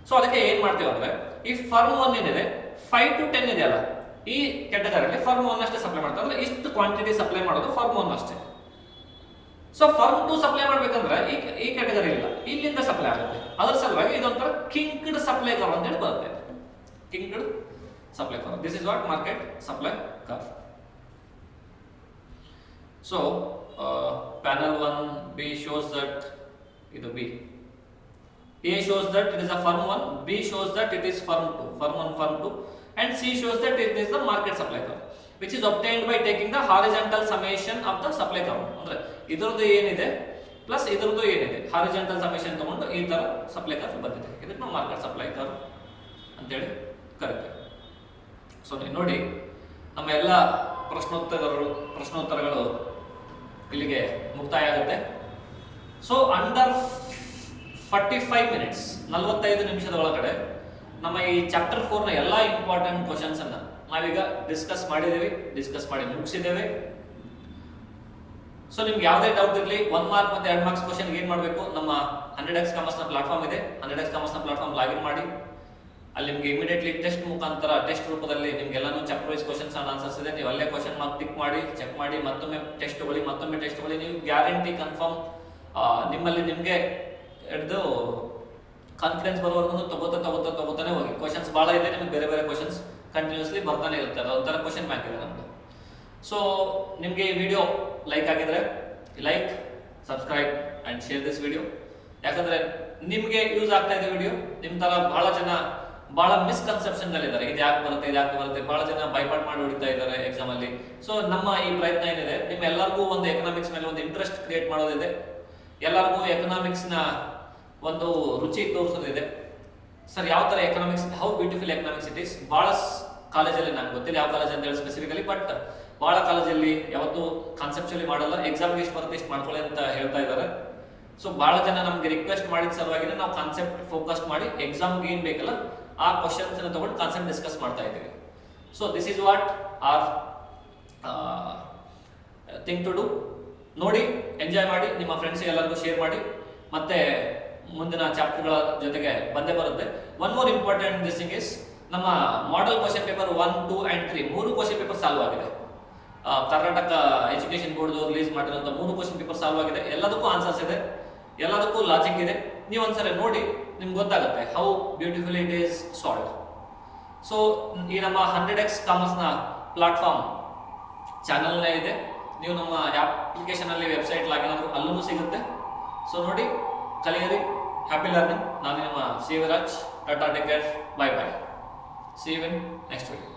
ಸೊ ಅದಕ್ಕೆ ಏನ್ ಮಾಡ್ತೀವಿ ಅಂದ್ರೆ ಈ ಫರ್ಮ್ 1 ಏನಿದೆ 5 to 10 ಇದೆ ಅಲ್ಲ, ಈ ಕ್ಯಾಟಗರಿಯಲ್ಲಿ ಫರ್ಮ್ 1 ಅಷ್ಟೇ ಸಪ್ಲೈ ಮಾಡ್ತಾರೆ. ಅಂದ್ರೆ ಇಷ್ಟು ಕ್ವಾಂಟಿಟಿ ಸಪ್ಲೈ ಮಾಡೋದು ಫರ್ಮ್ 1 ಅಷ್ಟೇ. ಸೊ ಫರ್ಮ್ 2 ಸಪ್ಲೈ ಮಾಡ್ಬೇಕಂದ್ರೆ ಈ ಕ್ಯಾಟಗರಿ ಇಲ್ಲ, ಇಲ್ಲಿಂದ ಸಪ್ಲೈ ಆಗುತ್ತೆ. ಅದರ ಸಲುವಾಗಿ ಇದೊಂಥರ ಕಿಂಕ್ಡ್ ಸಪ್ಲೈ ಕರ್ವ್ ಅಂತ ಹೇಳಿ ಬರುತ್ತೆ. Kinked supply curve. This is what market supply curve. So panel 1 B shows that ಇದು B. A shows that it is a firm 1, B shows that it is firm 2, firm 1, firm 2, and C shows that it is the market supply curve, which is obtained by taking the horizontal summation of the supply curve. ಅಂದ್ರೆ ಇದರದ್ದು ಏನಿದೆ plus ಇದರದ್ದು ಏನಿದೆ horizontal summation ತಗೊಂಡು ಈ ತರ supply curve ಬಂದಿದೆ. ಇದಕ್ಕೆ ನಾವು ಮಾರ್ಕೆಟ್ ಸಪ್ಲೈ ಕರ್ವ್ ಅಂತೇಳಿ ಕರಿತೀವಿ. ಸೊ ನೀವು ನೋಡಿ ನಮ್ಮ ಎಲ್ಲ ಪ್ರಶ್ನೋತ್ತರಗಳು ಇಲ್ಲಿಗೆ ಮುಕ್ತಾಯ ಆಗುತ್ತೆ. ಸೊ ಅಂಡರ್ 45 ಮಿನಿಟ್ಸ್ 45 ನಿಮಿಷದ ಒಳಗಡೆ ನಮ್ಮ ಈ ಚಾಪ್ಟರ್ 4 ನ ಎಲ್ಲ ಇಂಪಾರ್ಟೆಂಟ್ ಕ್ವಶನ್ಸ್ ಅನ್ನ ನಾವೀಗ ಡಿಸ್ಕಸ್ ಮಾಡಿ ಮುಗಿಸಿದ್ದೇವೆ. ಸೊ ನಿಮ್ಗೆ ಯಾವುದೇ ಡೌಟ್ ಇರಲಿ, 1 ಮಾರ್ಕ್ ಮತ್ತೆ 2 ಮಾರ್ಕ್ಸ್ ಕ್ವಶನ್ ಏನ್ ಮಾಡಬೇಕು, ನಮ್ಮ 100x ಕಾಮರ್ಸ್ ನ ಪ್ಲಾಟ್ಫಾರ್ಮ್ ಇದೆ. 100x ಕಾಮರ್ಸ್ ನ ಪ್ಲಾಟ್ಫಾರ್ಮ್ ಲಾಗಿನ್ ಮಾಡಿ ಅಲ್ಲಿ ನಿಮ್ಗೆ ಇಮಿಡಿಯೇಟ್ಲಿ ಟೆಸ್ಟ್ ಮುಖಾಂತರ ಟೆಸ್ಟ್ ರೂಪದಲ್ಲಿ ನಿಮ್ಗೆ ಎಲ್ಲಾನು chapter wise questions and answers ಇದೆ. ನೀವು ಅಲ್ಲೇ ಕ್ವಶನ್ ಮಾರ್ಕ್ ಟಿಕ್ ಮಾಡಿ ಚೆಕ್ ಮಾಡಿ ಮತ್ತೊಮ್ಮೆ ಟೆಸ್ಟ್ ತಗೊಳ್ಳಿ. ನೀವು ಗ್ಯಾರಂಟಿ ಕನ್ಫರ್ಮ್ ನಿಮ್ಮಲ್ಲಿ ನಿಮ್ಗೆ ಹಿಡಿದು ಕಾನ್ಫಿಡೆನ್ಸ್ ಬರೋವರೆಗೂ ತಗೋತಾನೆ ಹೋಗಿ. ಕ್ವಶನ್ಸ್ ಭಾಳ ಇದೆ, ನಿಮ್ಗೆ ಬೇರೆ ಬೇರೆ ಕ್ವಶನ್ಸ್ ಕಂಟಿನ್ಯೂಸ್ಲಿ ಬರ್ತಾನೆ ಇರುತ್ತೆ. ಅದೊಂಥರ ಕ್ವಶನ್ ಬ್ಯಾಂಕ್ ಇದೆ ನಮ್ದು. ಸೊ ನಿಮ್ಗೆ ಈ ವಿಡಿಯೋ ಲೈಕ್ ಆಗಿದ್ರೆ like, subscribe and share this video. ಯಾಕಂದ್ರೆ ನಿಮ್ಗೆ ಯೂಸ್ ಆಗ್ತಾ ಇದೆ ವಿಡಿಯೋ. ನಿಮ್ ತರ ಬಹಳ ಜನ ಬಹಳ ಮಿಸ್ಕನ್ಸೆಪ್ಷನ್ ಅಲ್ಲಿ ಇದ್ದಾರೆ. ಇದು ಯಾಕೆ ಬರುತ್ತೆ ಬಹಳ ಜನ ಬೈಪಾಟ್ ಮಾಡಿ ಹೊಡಿತಾ ಇದ್ದಾರೆ ಎಕ್ಸಾಮ್ ಅಲ್ಲಿ. ಸೊ ನಮ್ಮ ಈ ಪ್ರಯತ್ನ ಏನಿದೆ, ನಿಮ್ಮ ಎಲ್ಲರಿಗೂ ಒಂದು ಎಕನಾಮಿಕ್ಸ್ ಮೇಲೆ ಒಂದು ಇಂಟ್ರೆಸ್ಟ್ ಕ್ರಿಯೇಟ್ ಮಾಡೋದಿದೆ. ಎಲ್ಲರಿಗೂ ಎಕನಾಮಿಕ್ಸ್ ನ ಒಂದು ರುಚಿ ತೋರಿಸೋದಿದೆ. ಸರ್ ಯಾವ ತರ economics, how beautiful economics it is. ಬಹಳ ಕಾಲೇಜಲ್ಲಿ ನಂಗೆ ಗೊತ್ತಿಲ್ಲ ಯಾವ ಕಾಲೇಜ್ ಅಂತ ಹೇಳಿ ಸ್ಪೆಸಿಫಿಕಲಿ, ಬಟ್ ಬಹಳ ಕಾಲೇಜಲ್ಲಿ ಯಾವತ್ತು ಕಾನ್ಸೆಪ್ಚುಲಿ ಮಾಡಲ್ಲ, ಎಕ್ಸಾಮ್ಗೆ ಇಷ್ಟು ಬರುತ್ತೆ ಇಷ್ಟು ಮಾಡ್ಕೊಳ್ಳಿ ಅಂತ ಹೇಳ್ತಾ ಇದ್ದಾರೆ. ಸೊ ಬಹಳ ಜನ ನಮ್ಗೆ ರಿಕ್ವೆಸ್ಟ್ ಮಾಡಿದ ಸಲುವಾಗಿ ನಾವು ಕಾನ್ಸೆಪ್ಟ್ ಫೋಕಸ್ ಮಾಡಿ ಎಕ್ಸಾಮ್ಗೆ ಏನ್ ಬೇಕಲ್ಲ ಆ ಕ್ವಶನ್ಸ್ ತಗೊಂಡು ಕಾನ್ಸೆಪ್ಟ್ ಡಿಸ್ಕಸ್ ಮಾಡ್ತಾ ಇದ್ದೀವಿ. So this is what are thing to do. ನೋಡಿ, ಎಂಜಾಯ್ ಮಾಡಿ, ನಿಮ್ಮ ಫ್ರೆಂಡ್ಸ್ ಎಲ್ಲರಿಗೂ ಶೇರ್ ಮಾಡಿ. ಮತ್ತೆ ಮುಂದಿನ ಚಾಪ್ಟರ್ಗಳ ಜೊತೆಗೆ ಬಂದೇ ಬರುತ್ತೆ. One more important this thing is, ನಮ್ಮ model question paper 1, 2 and 3 3 question paper solve ಆಗಿದೆ. ಕರ್ನಾಟಕ ಎಜುಕೇಶನ್ ಬೋರ್ಡ್ ರಿಲೀಸ್ ಮಾಡಿರುವಂತಹ 3 ಕ್ವಶನ್ ಪೇಪರ್ ಸಾಲ್ವ್ ಆಗಿದೆ. ಎಲ್ಲದಕ್ಕೂ ಆನ್ಸರ್ಸ್ ಇದೆ, ಎಲ್ಲದಕ್ಕೂ ಲಾಜಿಕ್ ಇದೆ. ನೀವು ಒಂದ್ಸರಿ ನೋಡಿ, ನಿಮ್ಗೆ ಗೊತ್ತಾಗುತ್ತೆ how beautifully it is solve. So ಈ ನಮ್ಮ 100x ಕಾಮರ್ಸ್ ನ ಪ್ಲಾಟ್ಫಾರ್ಮ್ ಚಾನಲ್ ಇದೆ. ನೀವು ನಮ್ಮ ಅಪ್ಲಿಕೇಶನ್ ಅಲ್ಲಿ ವೆಬ್ಸೈಟ್ ಲಾಗಿನ್ ಆದ್ರೂ ಅಲ್ಲೂ ಸಿಗುತ್ತೆ. ಸೊ ನೋಡಿ, ಕಲಿಯಿರಿ, ಹ್ಯಾಪಿ ಲರ್ನಿಂಗ್. ನಾನು ನಿಮ್ಮ ಸಿ ವಿರಾಜ್. ಟಾಟಾ, take care, bye. See you in next weak.